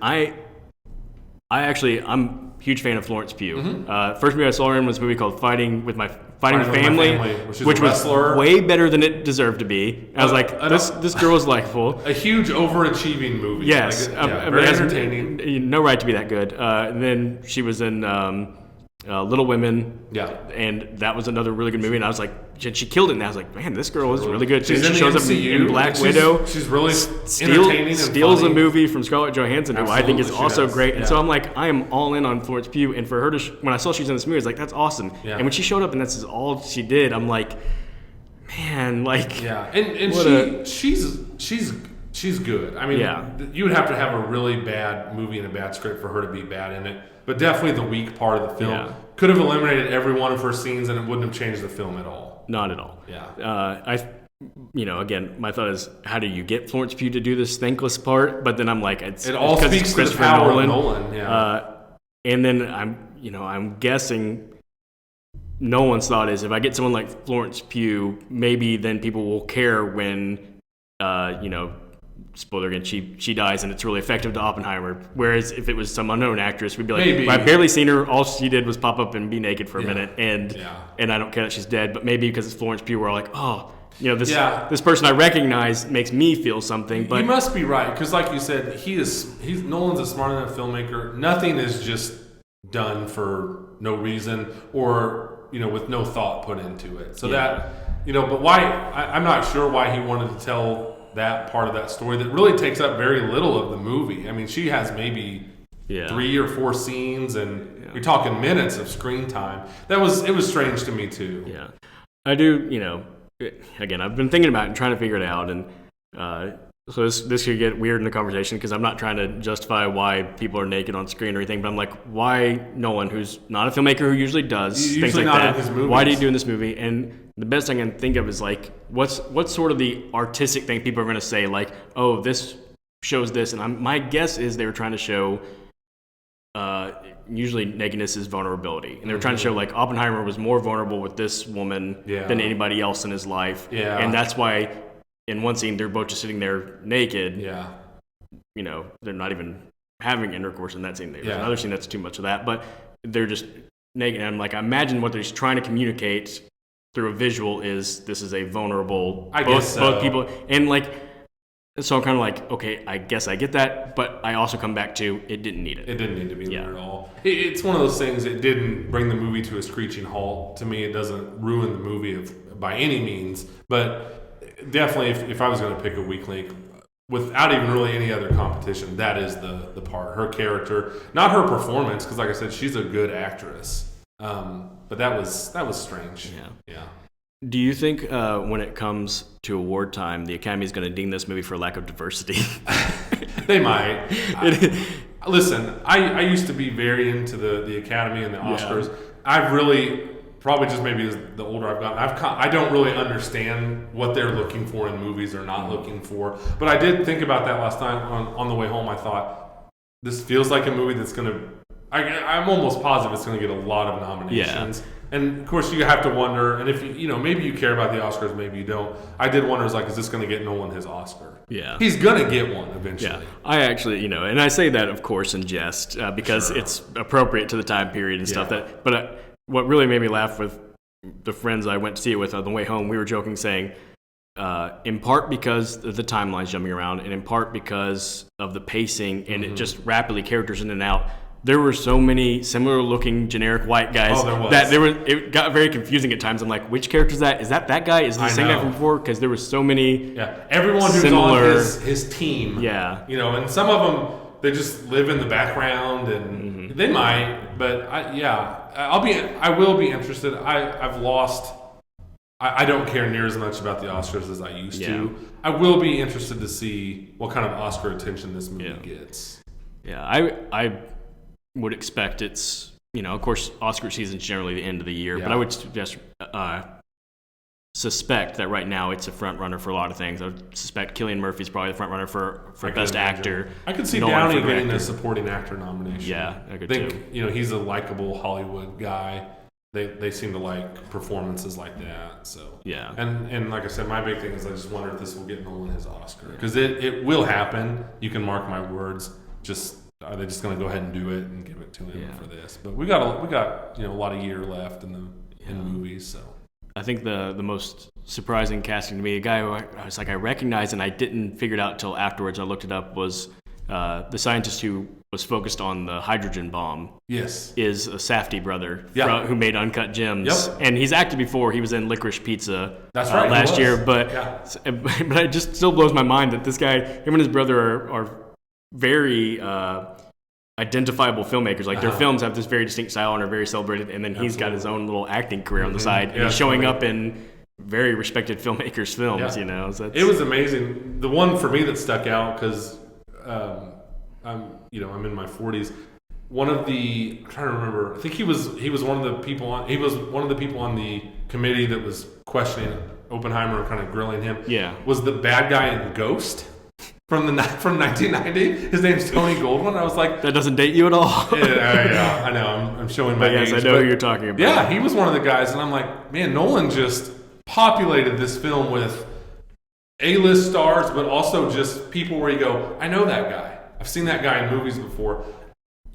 I'm a huge fan of Florence Pugh. First movie I saw her in was a movie called Fighting with My Family, which was way better than it deserved to be. I was like, this girl is likable. A huge overachieving movie. Yes, very entertaining. No right to be that good. And then she was in Little Women. Yeah, and that was another really good movie. And I was like, she killed it. And I was like, man, this girl is really good. She shows up in Black Widow. She's really entertaining and steals funny. a movie from Scarlett Johansson, who I think is also great. Yeah. And so I'm like, I am all in on Florence Pugh. And for her to, when I saw she was in this movie, I was like, that's awesome. Yeah. And when she showed up and that's all she did, I'm like, man, like, yeah. And she's good. I mean, you would have to have a really bad movie and a bad script for her to be bad in it. But definitely the weak part of the film could have eliminated every one of her scenes, and it wouldn't have changed the film at all. Not at all. Yeah. Again, my thought is, how do you get Florence Pugh to do this thankless part? But then I'm like, it all speaks to the power of Nolan. Yeah. And then I'm guessing Nolan's thought is, if I get someone like Florence Pugh, maybe then people will care when, spoiler again, she dies, and it's really effective to Oppenheimer. Whereas if it was some unknown actress, we'd be like, well, I've barely seen her. All she did was pop up and be naked for a minute, and I don't care that she's dead. But maybe because it's Florence Pugh, we're like, oh, this person I recognize makes me feel something. But you must be right, because like you said, Nolan's a smart enough filmmaker. Nothing is just done for no reason or with no thought put into it. So but why? I'm not sure why he wanted to tell that part of that story that really takes up very little of the movie. I mean, she has maybe 3 or 4 scenes, and you're talking minutes of screen time. It was strange to me too. Yeah, I do. Again, I've been thinking about it and trying to figure it out, and so this could get weird in the conversation because I'm not trying to justify why people are naked on screen or anything, but I'm like, why Nolan, who's not a filmmaker who usually does things like that, why are you doing this movie? And the best I can think of is like, what's sort of the artistic thing people are going to say, like, oh, this shows this, and my guess is they were trying to show usually nakedness is vulnerability, and they were trying to show like Oppenheimer was more vulnerable with this woman than anybody else in his life, and that's why in one scene they're both just sitting there naked. They're not even having intercourse in that scene. There's another scene that's too much of that, but they're just naked. And I'm like, I imagine what they're trying to communicate through a visual is this is a vulnerable, both people, and like, so I'm kind of like, okay, I guess I get that, but I also come back to it didn't need it. It didn't need to be there at all. It's one of those things that didn't bring the movie to a screeching halt. To me, it doesn't ruin the movie by any means, but definitely if I was going to pick a weak link, without even really any other competition, that is the part. Her character, not her performance, because like I said, she's a good actress. But that was strange. Yeah. Do you think when it comes to award time, the Academy is going to ding this movie for lack of diversity? They might. Listen, I used to be very into the Academy and the Oscars. I've really, probably just maybe as the older I've gotten, I don't really understand what they're looking for in movies or not looking for. But I did think about that last time on the way home. I thought, this feels like a movie that's going to, I'm almost positive it's going to get a lot of nominations. And of course, you have to wonder, and if maybe you care about the Oscars, maybe you don't. I did wonder, is this going to get Nolan his Oscar? Yeah, he's going to get one eventually. Yeah, I actually, and I say that of course in jest because it's appropriate to the time period and stuff. But what really made me laugh with the friends I went to see it with on the way home, we were joking, saying, in part because of the timeline's jumping around, and in part because of the pacing and it just rapidly characters in and out. There were so many similar-looking generic white guys that it got very confusing at times. I'm like, which character is that? Is that guy? Is it the same guy from before? Because there were so many. Yeah, everyone who's on his team. Yeah, and some of them they just live in the background, and they might. But I will be interested. I've lost I don't care near as much about the Oscars as I used Yeah. to. I will be interested to see what kind of Oscar attention this movie gets. Yeah, I would expect it's, of course, Oscar season's generally the end of the year, but I would just suspect that right now it's a front runner for a lot of things. I would suspect Cillian Murphy's probably the front runner for Best Actor. I could see Nolan Downey for getting director. a supporting actor nomination. Yeah, I could think too. he's a likable Hollywood guy. They seem to like performances like that. So Yeah. and like I said, my big thing is I just wonder if this will get Nolan his Oscar, because it will happen. You can mark my words. Just are they just going to go ahead and do it and give it to him for this? But we got a lot of year left in the movies. So I think the most surprising casting to me, a guy who I was like, I recognized and I didn't figure it out until afterwards. I looked it up, was the scientist who was focused on the hydrogen bomb. Yes. Is a Safdie brother Yeah. who made Uncut Gems. Yep. And he's acted before. He was in Licorice Pizza That's right, he last was. year. But Yeah. it just still blows my mind that this guy, him and his brother are very identifiable filmmakers. Like their films have this very distinct style and are very celebrated. And then he's got his own little acting career on the side. And Yeah, he's showing funny. up in very respected filmmakers' films, Yeah. So it was amazing. The one for me that stuck out, because I'm in my 40s. I'm trying to remember. I think he was one of the people on the committee that was questioning Oppenheimer, kind of grilling him. Yeah. Was the bad guy in Ghost from 1990? His name's Tony Goldwyn. I was like, that doesn't date you at all. yeah, I know. I'm showing my But yes, age. I know who you're talking about. Yeah, he was one of the guys, and I'm like, man, Nolan just populated this film with A-list stars, but also just people where you go, I know that guy. I've seen that guy in movies before.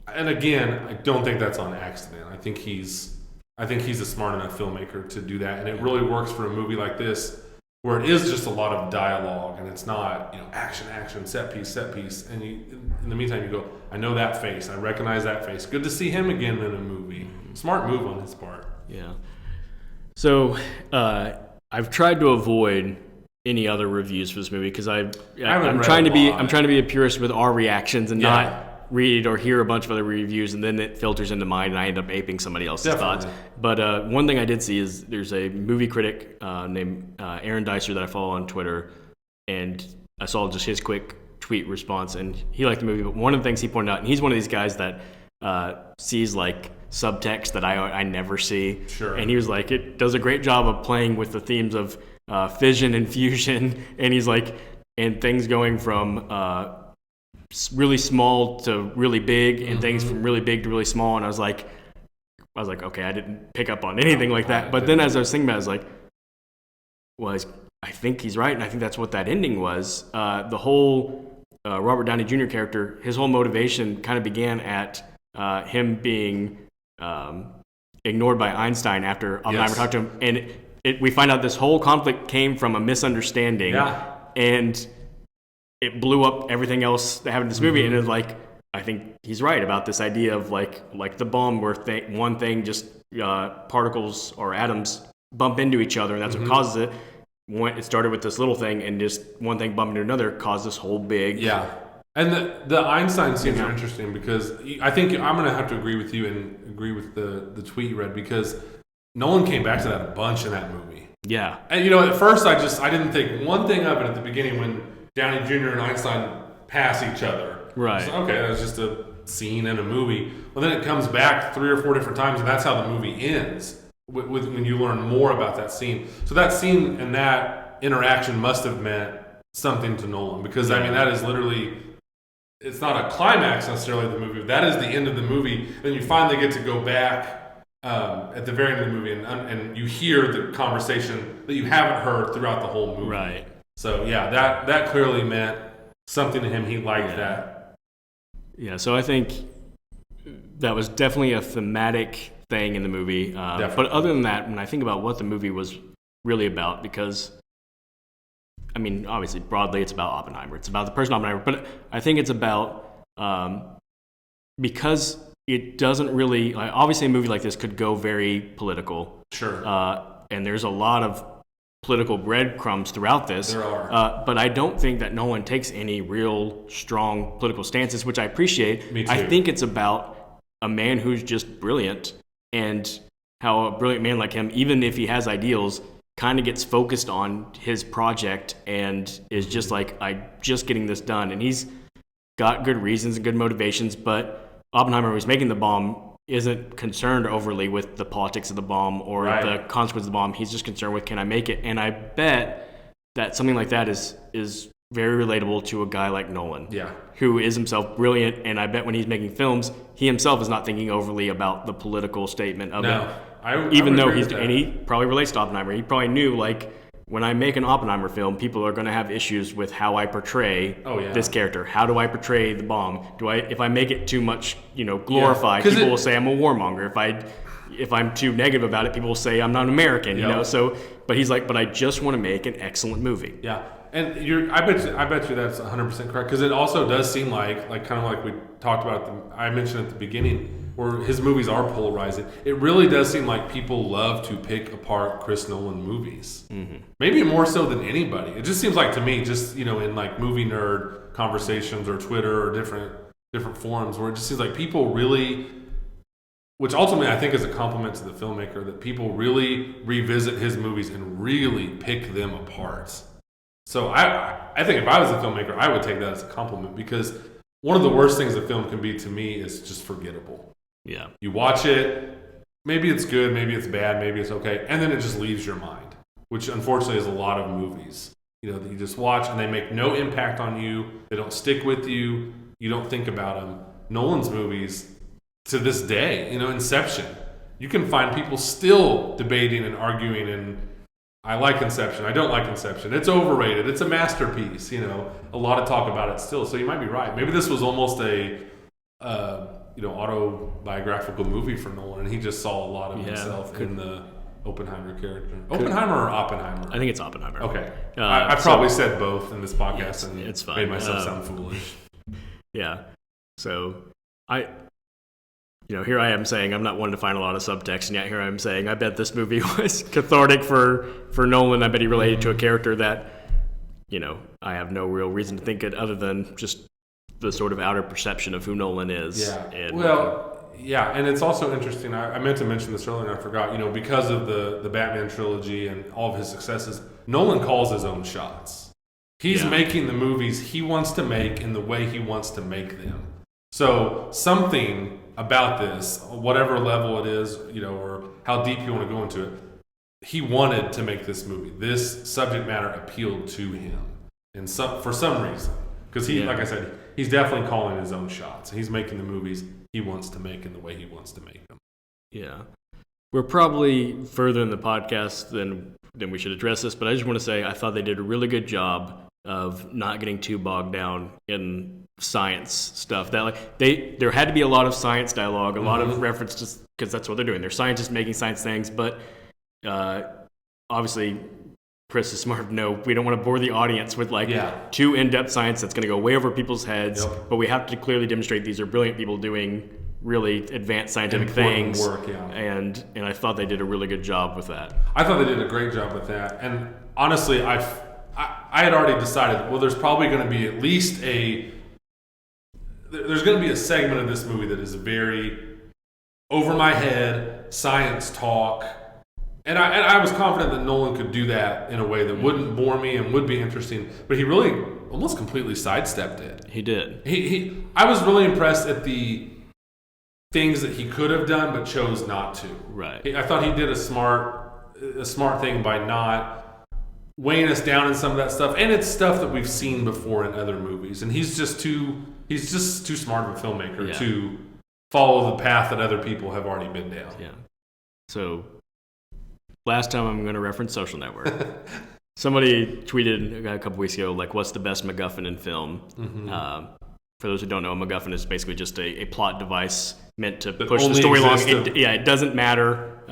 And again, I don't think that's on accident. I think he's a smart enough filmmaker to do that, and it really works for a movie like this, where it is just a lot of dialogue, and it's not action, set piece, and in the meantime you go, I know that face, I recognize that face. Good to see him again in a movie. Smart move on his part. Yeah. So I've tried to avoid any other reviews for this movie because I'm trying to be a purist with our reactions and not read or hear a bunch of other reviews, and then it filters into mine and I end up aping somebody else's thoughts. But one thing I did see is there's a movie critic named Aaron Dicer that I follow on Twitter, and I saw just his quick tweet response, and he liked the movie. But one of the things he pointed out, and he's one of these guys that sees like subtext that I never see. Sure. And he was like, it does a great job of playing with the themes of fission and fusion, and he's like, and things going from really small to really big, and things from really big to really small. And I was like, okay, I didn't pick up on anything like that. But then as I was thinking about it, I was like, well, I think he's right, and I think that's what that ending was. The whole Robert Downey Jr. character, his whole motivation kind of began at him being ignored by Einstein after Oppenheimer talked to him, and we find out this whole conflict came from a misunderstanding, and it blew up everything else that happened in this movie. And it was like, I think he's right about this idea of like the bomb, where one thing just particles or atoms bump into each other, and that's what causes it. It started with this little thing, and just one thing bumping into another caused this whole big. Yeah. And the Einstein scenes are interesting, because I think I'm going to have to agree with you and agree with the tweet you read, because Nolan came back to that a bunch in that movie. Yeah. And at first I didn't think one thing of it at the beginning when Downey Jr. and Einstein pass each other. Right. So, okay, that's just a scene in a movie. Well, then it comes back 3 or 4 different times, and that's how the movie ends, with when you learn more about that scene. So that scene and that interaction must have meant something to Nolan, because I mean, that is literally, it's not a climax necessarily of the movie, but that is the end of the movie. Then you finally get to go back at the very end of the movie, and you hear the conversation that you haven't heard throughout the whole movie. Right. So yeah, that clearly meant something to him. He liked that. Yeah, so I think that was definitely a thematic thing in the movie. But other than that, when I think about what the movie was really about, because, I mean, obviously, broadly, it's about Oppenheimer. It's about the person Oppenheimer. But I think it's about, because it doesn't really, obviously a movie like this could go very political. Sure. And there's a lot of political breadcrumbs throughout this. There are. But I don't think that Nolan takes any real strong political stances, which I appreciate. Me too. I think it's about a man who's just brilliant, and how a brilliant man like him, even if he has ideals, kind of gets focused on his project and is just like, I'm just getting this done. And he's got good reasons and good motivations, but Oppenheimer, when he's making the bomb, isn't concerned overly with the politics of the bomb or the consequence of the bomb. He's just concerned with, can I make it? And I bet that something like that is very relatable to a guy like Nolan, who is himself brilliant. And I bet when he's making films, he himself is not thinking overly about the political statement of it. Even though he probably relates to Oppenheimer. He probably knew, like, when I make an Oppenheimer film, people are going to have issues with how I portray this character. How do I portray the bomb? If I make it too much, glorified, people will say I'm a warmonger. If I'm too negative about it, people will say I'm not American. You know. So, but he's like, but I just want to make an excellent movie. Yeah, and I bet you that's 100% correct, because it also does seem like kind of like we talked about. I mentioned at the beginning, where his movies are polarizing. It really does seem like people love to pick apart Chris Nolan movies. Mm-hmm. Maybe more so than anybody. It just seems like to me, just in like movie nerd conversations or Twitter or different forums, where it just seems like people really, which ultimately I think is a compliment to the filmmaker, that people really revisit his movies and really pick them apart. So I think if I was a filmmaker, I would take that as a compliment, because one of the worst things a film can be to me is just forgettable. Yeah. You watch it, maybe it's good, maybe it's bad, maybe it's okay, and then it just leaves your mind, which unfortunately is a lot of movies. That you just watch and they make no impact on you, they don't stick with you, you don't think about them. Nolan's movies, to this day, Inception, you can find people still debating and arguing, and I like Inception, I don't like Inception, it's overrated, it's a masterpiece, a lot of talk about it still. So you might be right. Maybe this was almost a autobiographical movie for Nolan, and he just saw a lot of himself in the Oppenheimer character. Oppenheimer or Oppenheimer? I think it's Oppenheimer. Okay. I probably said both in this podcast, and it's fine. Made myself sound foolish. Yeah. So here I am saying I'm not one to find a lot of subtext, and yet here I am saying I bet this movie was cathartic for Nolan. I bet he related to a character that, I have no real reason to think it other than just the sort of outer perception of who Nolan is. Yeah. And it's also interesting. I meant to mention this earlier and I forgot. Because of the Batman trilogy and all of his successes, Nolan calls his own shots. He's making the movies he wants to make in the way he wants to make them. So something about this, whatever level it is, or how deep you want to go into it, he wanted to make this movie. This subject matter appealed to him, and for some reason, because like I said, he's definitely calling his own shots. He's making the movies he wants to make in the way he wants to make them. Yeah, we're probably further in the podcast than we should address this, but I just want to say I thought they did a really good job of not getting too bogged down in science stuff. That there had to be a lot of science dialogue, a lot of references, because that's what they're doing. They're scientists making science things, but obviously Chris is smart. No, we don't want to bore the audience with too in-depth science that's going to go way over people's heads. Yep. But we have to clearly demonstrate these are brilliant people doing really advanced scientific things. Work, and I thought they did a really good job with that. I thought they did a great job with that. And honestly, I had already decided, well, there's probably going to be at least there's going to be a segment of this movie that is very over my head, science talk. And I was confident that Nolan could do that in a way that wouldn't bore me and would be interesting. But he really almost completely sidestepped it. He did. I was really impressed at the things that he could have done but chose not to. Right. I thought he did a smart thing by not weighing us down in some of that stuff. And it's stuff that we've seen before in other movies. And he's just too smart of a filmmaker to follow the path that other people have already been down. Yeah. So last time I'm going to reference Social Network. Somebody tweeted a couple weeks ago, what's the best MacGuffin in film? Mm-hmm. For those who don't know, a MacGuffin is basically just a plot device meant to push the story along. It doesn't matter.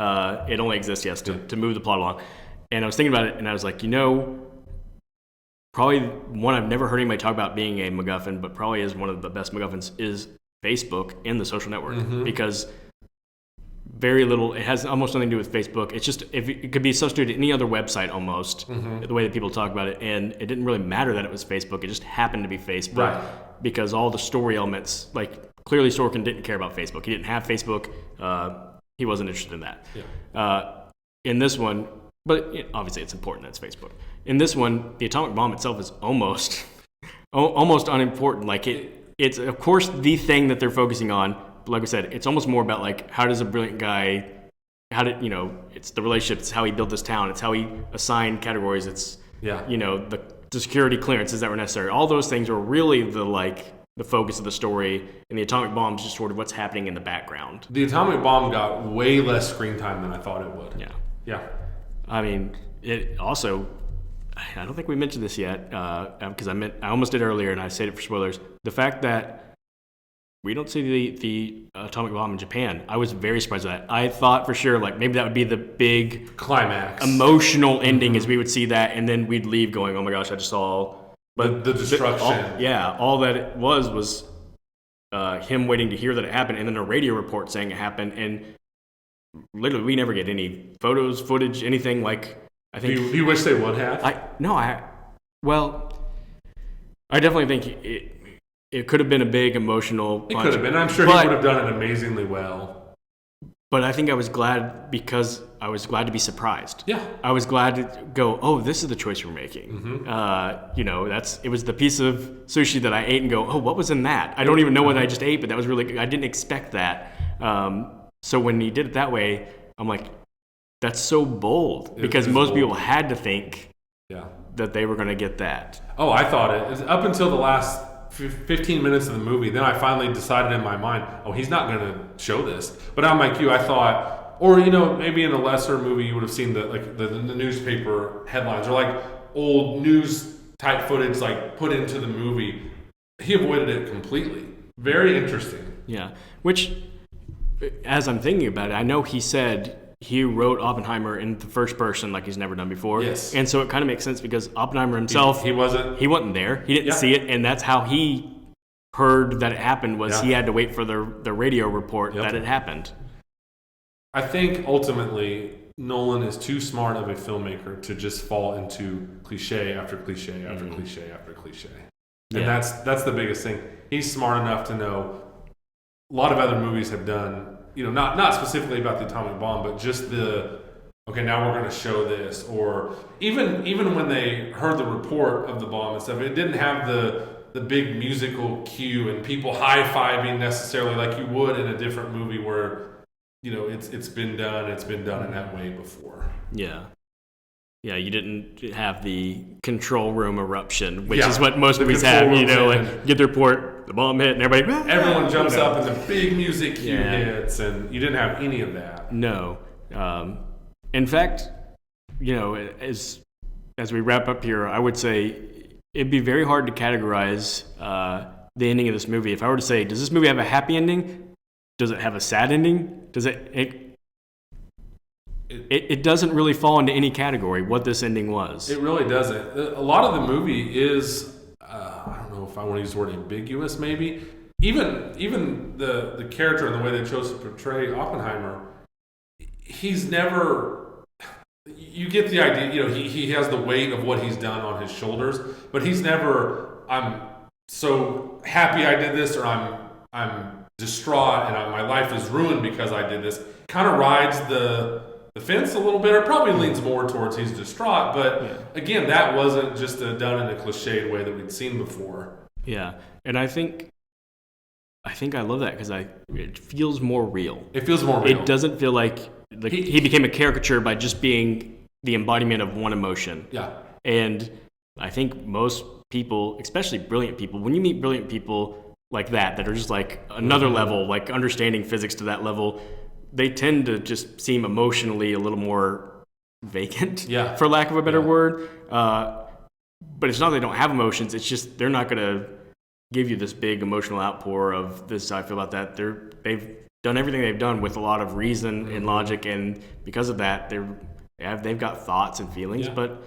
It only exists, to move the plot along. And I was thinking about it, and I was like, probably one I've never heard anybody talk about being a MacGuffin, but probably is one of the best MacGuffins is Facebook and the Social Network. Mm-hmm. Because very little, it has almost nothing to do with Facebook. It's just, it could be substituted to any other website almost, the way that people talk about it. And it didn't really matter that it was Facebook. It just happened to be Facebook. Right. Because all the story elements, clearly Sorkin didn't care about Facebook. He didn't have Facebook. He wasn't interested in that. Yeah. In this one, But obviously, it's important that it's Facebook. In this one, the atomic bomb itself is almost unimportant. Like it's of course the thing that they're focusing on. But like I said, it's almost more about like how does a brilliant guy, it's the relationship. It's how he built this town. It's how he assigned categories. It's the security clearances that were necessary. All those things were really the focus of the story, and the atomic bomb is just sort of what's happening in the background. The atomic bomb got way less screen time than I thought it would. Yeah. I mean, it also, I don't think we mentioned this yet, because I almost did earlier, and I saved it for spoilers. The fact that we don't see the atomic bomb in Japan, I was very surprised at that. I thought for sure, like, maybe that would be the big climax, emotional ending, as we would see that, and then we'd leave going, oh my gosh, I just saw... But the destruction. All that it was him waiting to hear that it happened, and then a radio report saying it happened, and literally we never get any photos, footage, anything like. I think. Do you wish they would have? I definitely think it could have been a big emotional punch. It could have been. I'm sure he would have done it amazingly well. But I think I was glad because I was glad to be surprised. Yeah. I was glad to go, oh, this is the choice we're making. Mm-hmm. It was the piece of sushi that I ate and go, oh, what was in that? I don't even know what I just ate, but that was really good. I didn't expect that. So when he did it that way, I'm like, that's so bold because most people had to think that they were going to get that. Oh, I thought it. Up until the last 15 minutes of the movie, then I finally decided in my mind, oh, he's not going to show this. But I'm like you, I thought, or maybe in a lesser movie you would have seen the newspaper headlines or like old news type footage like put into the movie. He avoided it completely. Very interesting. Yeah, which, as I'm thinking about it, I know he said he wrote Oppenheimer in the first person like he's never done before. Yes. And so it kind of makes sense because Oppenheimer himself, he wasn't there. He didn't see it, and that's how he heard that it happened was he had to wait for the radio report that it happened. I think ultimately Nolan is too smart of a filmmaker to just fall into cliche after cliche after cliche after cliche. And that's the biggest thing. He's smart enough to know a lot of other movies have done, not specifically about the atomic bomb, but just okay, now we're going to show this. Or even when they heard the report of the bomb and stuff, it didn't have the big musical cue and people high-fiving necessarily like you would in a different movie where, it's been done in that way before. Yeah. Yeah, you didn't have the control room eruption, which is what most movies have, like get the report, the bomb hit, and everyone jumps up and the big music cue hits, and you didn't have any of that. No. In fact, as we wrap up here, I would say it'd be very hard to categorize the ending of this movie. If I were to say, does this movie have a happy ending? Does it have a sad ending? Does it doesn't really fall into any category what this ending was. It really doesn't. A lot of the movie is, I don't know if I want to use the word ambiguous maybe. Even the character and the way they chose to portray Oppenheimer, he's never, you get the idea, he has the weight of what he's done on his shoulders, but he's never, I'm so happy I did this, or I'm distraught and my life is ruined because I did this. Kind of rides the fence a little bit, or probably leans more towards he's distraught, but again, that wasn't just done in a cliched way that we'd seen before. Yeah, and I think I love that because it feels more real. It feels more real. It doesn't feel like he became a caricature by just being the embodiment of one emotion. Yeah. And I think most people, especially brilliant people, when you meet brilliant people like that are just like another level, like understanding physics to that level, they tend to just seem emotionally a little more vacant, for lack of a better word. But it's not they don't have emotions, it's just they're not going to give you this big emotional outpour of this, I feel about that. They've done everything they've done with a lot of reason and logic, and because of that, they've got thoughts and feelings. But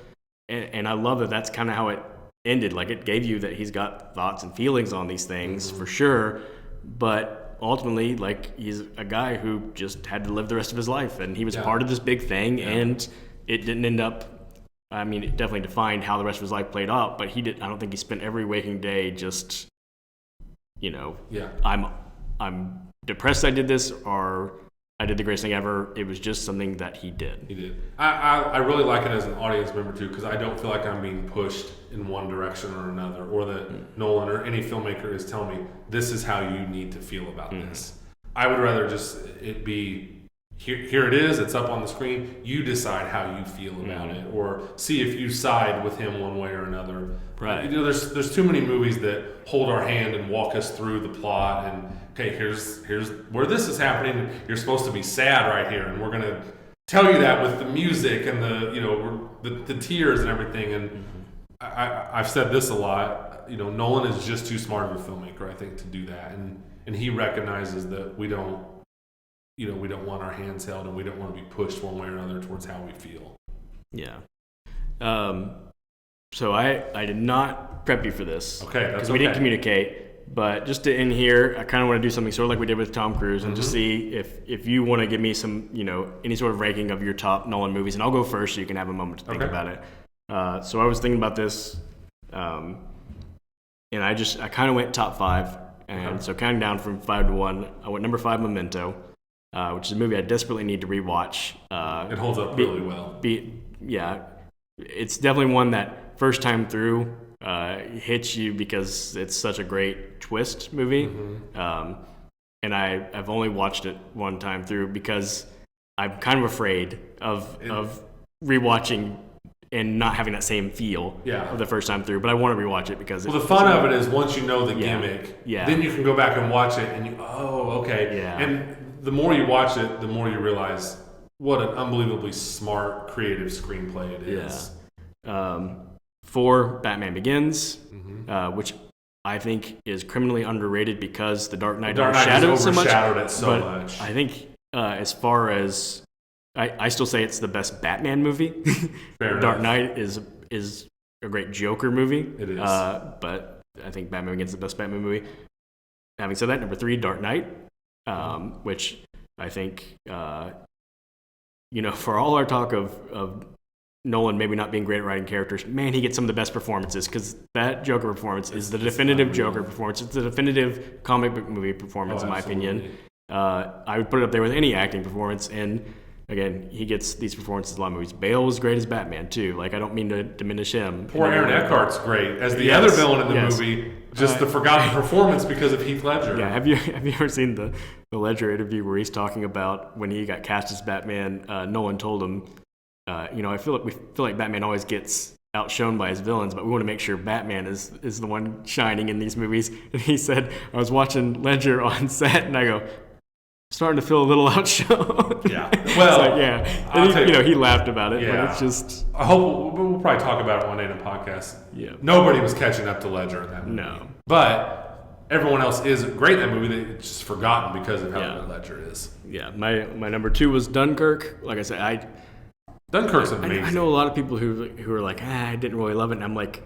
and I love that that's kind of how it ended. Like, it gave you that he's got thoughts and feelings on these things for sure, but ultimately, like, he's a guy who just had to live the rest of his life, and he was part of this big thing, and it didn't end up, I mean, it definitely defined how the rest of his life played out, but I don't think he spent every waking day just, I'm depressed I did this, or I did the greatest thing ever. It was just something that he did. He did. I really like it as an audience member too, because I don't feel like I'm being pushed in one direction or another, or that Nolan or any filmmaker is telling me this is how you need to feel about this. I would rather just it be here it is, it's up on the screen, you decide how you feel about it, or see if you side with him one way or another. Right. You know, there's too many movies that hold our hand and walk us through the plot, and okay, here's where this is happening, you're supposed to be sad right here, and we're gonna tell you that with the music and the tears and everything. And I've said this a lot, you know, Nolan is just too smart of a filmmaker, I think, to do that, and he recognizes that we don't want our hands held, and we don't want to be pushed one way or another towards how we feel. Yeah. So I did not prep you for this. Okay, that's because we didn't communicate. But just to end here, I kind of want to do something sort of like we did with Tom Cruise, and just see if you want to give me some, any sort of ranking of your top Nolan movies, and I'll go first so you can have a moment to think about it. So I was thinking about this, and I kind of went top 5, and so counting down from 5 to 1, I went number 5, Memento. Which is a movie I desperately need to rewatch. It holds up really well. It's definitely one that first time through hits you because it's such a great twist movie. And I've only watched it one time through because I'm kind of afraid of rewatching and not having that same feel of the first time through. But I want to rewatch it because the fun of it is once you know the gimmick, then you can go back and watch it and and the more you watch it, the more you realize what an unbelievably smart, creative screenplay it is. 4, Batman Begins, which I think is criminally underrated because The Dark Knight overshadowed it so much. I think as far as I still say it's the best Batman movie. Dark Knight is a great Joker movie. It is, but I think Batman Begins is the best Batman movie. Having said that, number 3, Dark Knight. Which I think, for all our talk of Nolan maybe not being great at writing characters, man, he gets some of the best performances because that Joker performance is the definitive Joker performance. It's the definitive comic book movie performance, in my opinion. I would put it up there with any acting performance, and again, he gets these performances in a lot of movies. Bale was great as Batman, too. Like, I don't mean to diminish him. Poor Aaron Eckhart's great as the other villain in the movie. Just the forgotten performance because of Heath Ledger. Yeah, have you ever seen the Ledger interview where he's talking about when he got cast as Batman? Nolan told him, I feel like Batman always gets outshone by his villains, but we want to make sure Batman is the one shining in these movies. And he said, I was watching Ledger on set, and I go, starting to feel a little outshone. Yeah. Well, and he laughed about it, but it's just. I hope we'll probably talk about it one day in a podcast. Yeah. Nobody was catching up to Ledger in that movie. No. But everyone else is great in that movie. It's just forgotten because of how good Ledger is. Yeah. My number 2 was Dunkirk. Like I said, Dunkirk's amazing. I know a lot of people who are like, I didn't really love it, and I'm like,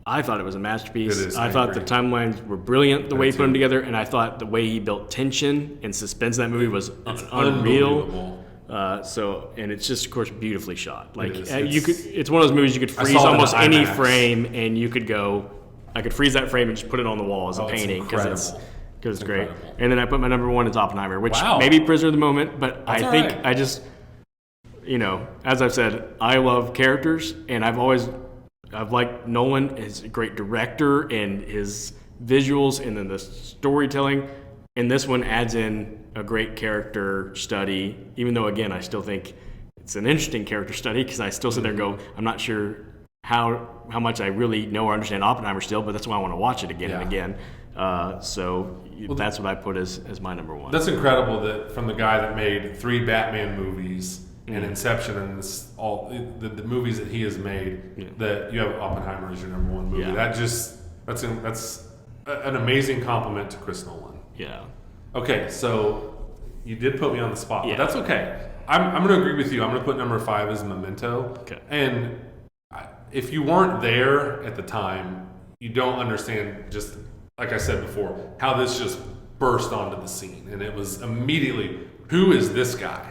I thought it was a masterpiece. I thought the timelines were brilliant the way he put them together, and I thought the way he built tension and suspense in that movie was unreal. And it's just, of course, beautifully shot. Like it's one of those movies you could freeze almost any frame, and you could go. I could freeze that frame and just put it on the wall as a painting because it's great. And then I put my number 1 as Oppenheimer, which maybe prisoner of the moment, but I think I just, as I've said, I love characters, and I've liked Nolan as a great director and his visuals and then the storytelling. And this one adds in a great character study, even though, again, I still think it's an interesting character study because I still sit there and go, I'm not sure how much I really know or understand Oppenheimer still, but that's why I want to watch it again and again. That's what I put as my number 1. That's incredible that from the guy that made 3 Batman movies and Inception and all the movies that he has made, that you have Oppenheimer as your number 1 movie. That's an amazing compliment to Chris Nolan. Yeah. Okay, so you did put me on the spot, but that's okay. I'm going to agree with you. I'm going to put number 5 as Memento. Okay. And if you weren't there at the time, you don't understand, just like I said before, how this just burst onto the scene, and it was immediately, who is this guy?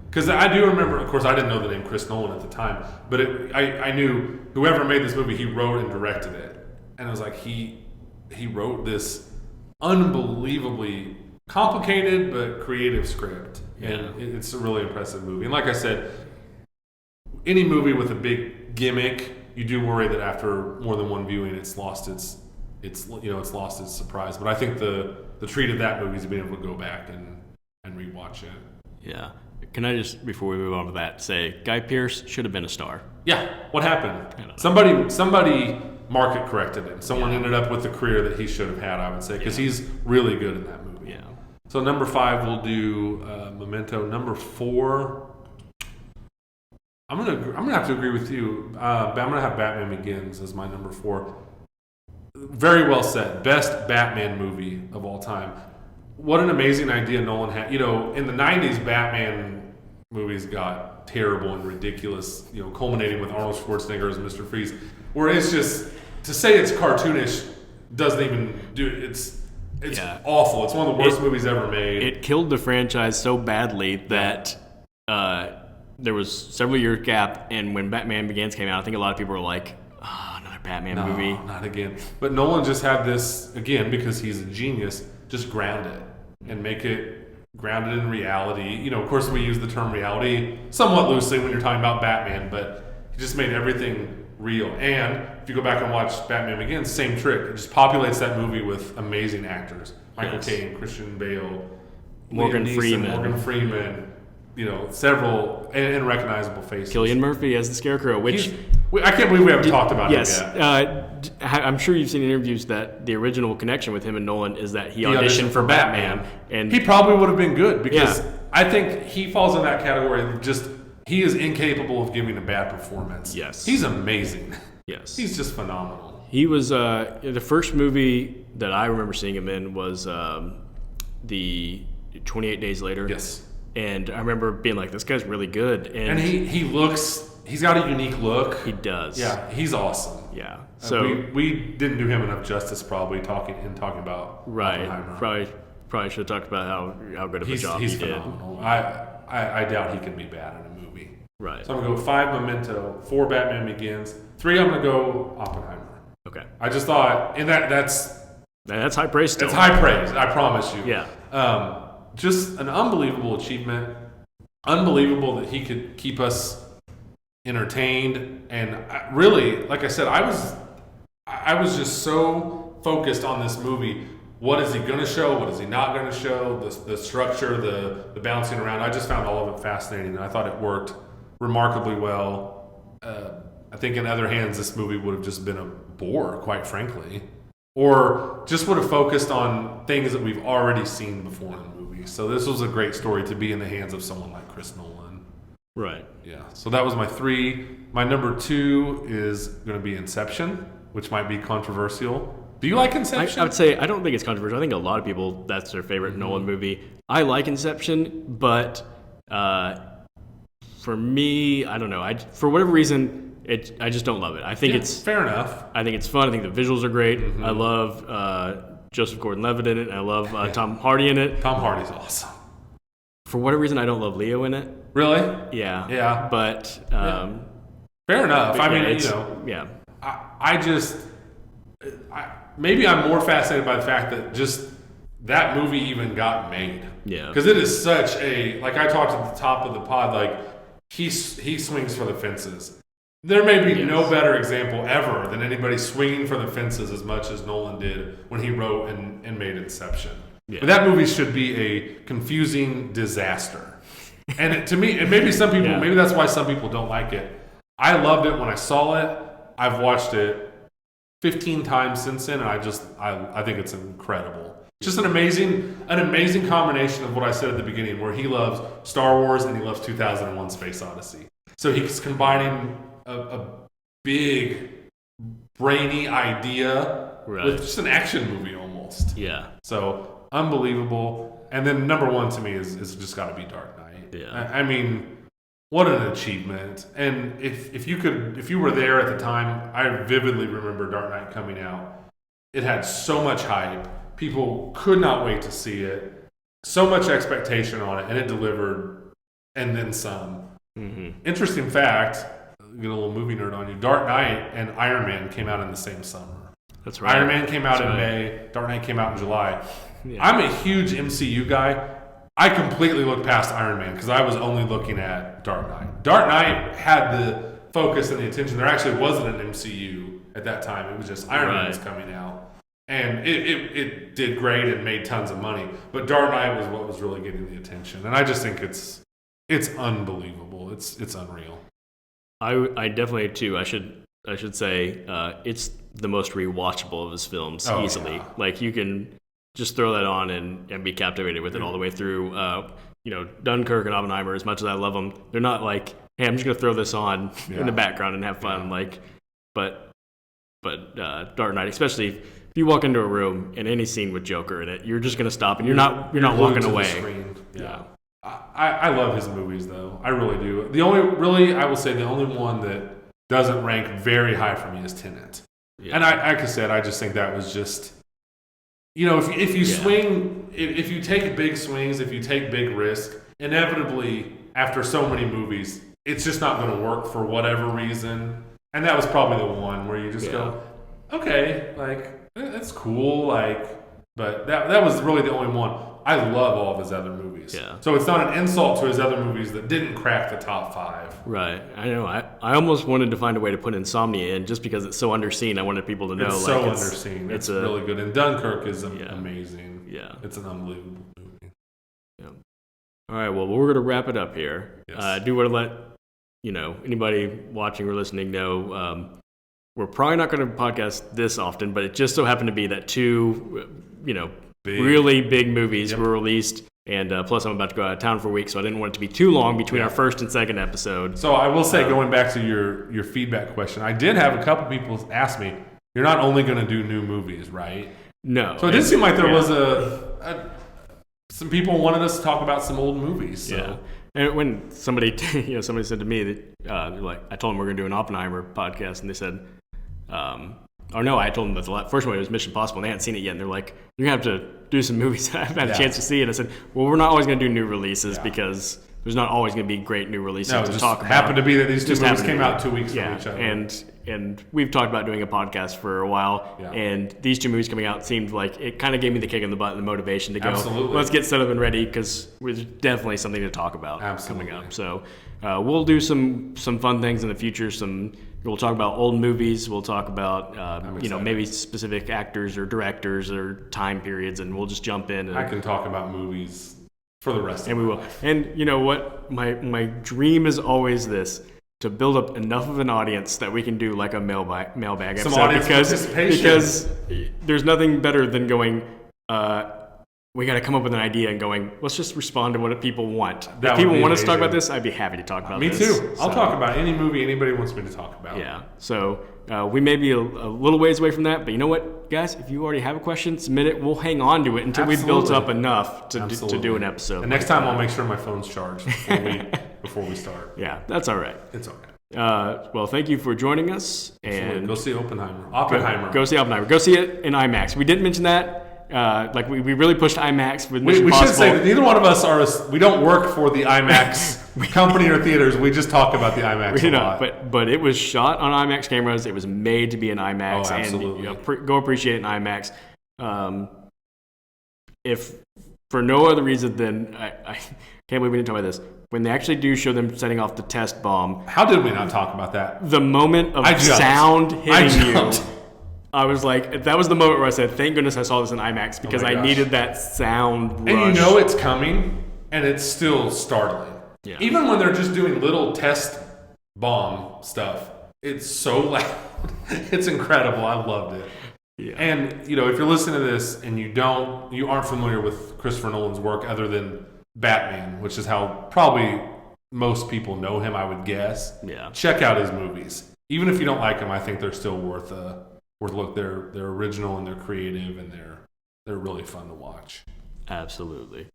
Because I do remember, of course, I didn't know the name Chris Nolan at the time, but I knew whoever made this movie, he wrote and directed it. And it was like he wrote this unbelievably complicated but creative script, and it's a really impressive movie. And like I said, any movie with a big gimmick, you do worry that after more than one viewing, it's lost its surprise. But I think the treat of that movie is being able to go back and rewatch it. Yeah. Can I just, before we move on to that, say Guy Pearce should have been a star? Yeah. What happened? Somebody market corrected him. Someone ended up with the career that he should have had, I would say, because he's really good in that movie. Yeah. So number 5, we'll do Memento. Number 4, I'm gonna have to agree with you. I'm gonna have Batman Begins as my number 4. Very well said. Best Batman movie of all time. What an amazing idea Nolan had. In the 90s, Batman movies got terrible and ridiculous, culminating with Arnold Schwarzenegger as Mr. Freeze, where it's just, to say it's cartoonish doesn't even do it. It's awful. It's one of the worst movies ever made. It killed the franchise so badly that there was several year gap, and when Batman Begins came out, I think a lot of people were like, another Batman movie. Not again. But Nolan just had this, again, because he's a genius, just ground it and make it grounded in reality. Of course, we use the term reality somewhat loosely when you're talking about Batman, but he just made everything real. And if you go back and watch Batman Begins, same trick. It just populates that movie with amazing actors. Michael Caine, Christian Bale, Morgan Freeman, several and recognizable faces. Cillian Murphy as the Scarecrow, which I can't believe we haven't talked about him yet. I'm sure you've seen interviews that the original connection with him and Nolan is that he auditioned for Batman, and he probably would have been good because I think he falls in that category of just he is incapable of giving a bad performance. Yes, he's amazing. Yes, he's just phenomenal. He was the first movie that I remember seeing him in was the 28 Days Later. Yes. And I remember being like, this guy's really good. And he's got a unique look. He does. Yeah, he's awesome. Yeah. So we didn't do him enough justice talking about Oppenheimer. Probably should have talked about how good of a job he did. Phenomenal. I doubt he can be bad in a movie. Right. So I'm going to go 5 Memento, 4 Batman Begins, 3 I'm going to go Oppenheimer. Okay. I just thought, and that's high praise still. It's high praise, I promise you. Yeah. Just an unbelievable achievement. Unbelievable that he could keep us entertained. And really, like I said, I was just so focused on this movie. What is he going to show? What is he not going to show? The structure, the bouncing around. I just found all of it fascinating, and I thought it worked remarkably well. I think in other hands, this movie would have just been a bore, quite frankly. Or just would have focused on things that we've already seen before in the movie. So this was a great story to be in the hands of someone like Chris Nolan. Right. Yeah. So that was my 3. My number 2 is going to be Inception, which might be controversial. Do you like Inception? I would say I don't think it's controversial. I think a lot of people, that's their favorite Nolan movie. I like Inception, but for me, I don't know. For whatever reason, I just don't love it. I think it's fair enough. I think it's fun. I think the visuals are great. I love Joseph Gordon-Levitt in it. I love Tom Hardy in it. Tom Hardy's awesome. For whatever reason, I don't love Leo in it. Really? Yeah. Yeah. But fair enough. I mean, yeah. Maybe I'm more fascinated by the fact that just that movie even got made. Yeah. Because it is such like I talked at the top of the pod, like he swings for the fences. There may be no better example ever than anybody swinging for the fences as much as Nolan did when he wrote and made Inception. Yeah. But that movie should be a confusing disaster. And to me, and maybe some people, maybe that's why some people don't like it. I loved it when I saw it. I've watched it 15 times since then, and I think it's incredible. Just an amazing combination of what I said at the beginning, where he loves Star Wars and he loves 2001: Space Odyssey. So he's combining a big, brainy idea with just an action movie almost. Yeah. So unbelievable. And then number 1 to me is just got to be Dark Knight. Yeah. I mean, what an achievement. And if you were there at the time, I vividly remember Dark Knight coming out. It had so muget hype. People could not wait to see it. So much expectation on it, and it delivered, and then some. Mm-hmm. Interesting fact, get a little movie nerd on you. Dark Knight and Iron Man came out in the same summer. That's right. Iron Man came out in May. Dark Knight came out in July. I'm a huge MCU guy. I completely looked past Iron Man because I was only looking at Dark Knight. Dark Knight had the focus and the attention. There actually wasn't an MCU at that time. It was just Iron Man was coming out. And it did great and made tons of money. But Dark Knight was what was really getting the attention. And I just think it's unbelievable. It's unreal. I definitely too. I should say it's the most rewatchable of his films easily. Yeah. Like you can just throw that on and be captivated with it all the way through. Dunkirk and Oppenheimer, as much as I love them, they're not like, hey, I'm just gonna throw this on in the background and have fun. But Dark Knight, especially if you walk into a room and any scene with Joker in it, you're just gonna stop and you're not walking away. Yeah. I love his movies though. I really do. I will say the only one that doesn't rank very high for me is Tenet. Yeah. And like I said, I just think that was just. If you swing, if you take big swings, if you take big risks, inevitably, after so many movies, it's just not going to work for whatever reason. And that was probably the one where you just go, okay, that's cool, but that was really the only one. I love all of his other movies. Yeah. So it's not an insult to his other movies that didn't crack the top 5. Right. I know. I almost wanted to find a way to put Insomnia in just because it's so underseen. I wanted people to know. It's so underseen. It's really good. And Dunkirk is amazing. Yeah. It's an unbelievable movie. Yeah. All right. Well, we're going to wrap it up here. Yes. I do want to let anybody watching or listening know we're probably not going to podcast this often, but it just so happened to be that 2, really big movies were released, and plus I'm about to go out of town for a week, so I didn't want it to be too long between our first and second episode. So I will say, going back to your feedback question, I did have a couple people ask me, you're not only going to do new movies, right? No. So it did seem like there was some people wanted us to talk about some old movies. So. Yeah. And when somebody said to me that, I told them we're going to do an Oppenheimer podcast, and they said, I told them that the first one was Mission Impossible, and they hadn't seen it yet, and they're like, you're going to have to do some movies that I haven't had a chance to see. And I said, well, we're not always going to do new releases because there's not always going to be great new releases to talk about. It happened to be that these 2 movies came out 2 weeks from each other. And we've talked about doing a podcast for a while, and these 2 movies coming out seemed like it kind of gave me the kick in the butt and the motivation to go, let's get set up and ready, because there's definitely something to talk about coming up. So we'll do some fun things in the future. We'll talk about old movies. We'll talk about maybe specific actors or directors or time periods, and we'll just jump in. And I can talk about movies for the rest of my life. And you know what? My dream is always this: to build up enough of an audience that we can do like a mailbag some episode. Audience participation. Because there's nothing better than going. We got to come up with an idea and going, let's just respond to what people want. If people want us to talk about this, I'd be happy to talk about this. Me too. I'll talk about any movie anybody wants me to talk about. Yeah. So we may be a little ways away from that, but you know what, guys? If you already have a question, submit it. We'll hang on to it until we've built up enough to do an episode. And next time I'll make sure my phone's charged before we start. Yeah, that's all right. It's okay. Well, thank you for joining us. And go see Oppenheimer. Go see Oppenheimer. Go see it in IMAX. We didn't mention that. We really pushed IMAX with Mission Impossible. We should say that neither one of us we don't work for the IMAX company or theaters. We just talk about the IMAX a lot. But it was shot on IMAX cameras. It was made to be in IMAX. Oh, absolutely. And go appreciate it in IMAX. If for no other reason than I can't believe we didn't talk about this. When they actually do show them setting off the test bomb. How did we not talk about that? The moment of sound hitting you. I was like, that was the moment where I said, thank goodness I saw this in IMAX, because I needed that sound rush. And you know it's coming, and it's still startling. Yeah. Even when they're just doing little test bomb stuff, it's so loud. It's incredible. I loved it. Yeah. And, if you're listening to this and you aren't familiar with Christopher Nolan's work other than Batman, which is how probably most people know him, I would guess. Yeah. Check out his movies. Even if you don't like them, I think they're still worth a look. They're original and they're creative and they're really fun to watch. Absolutely.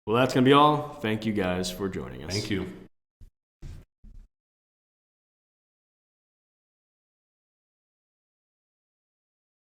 Well, that's going to be all. Thank you guys for joining us. Thank you.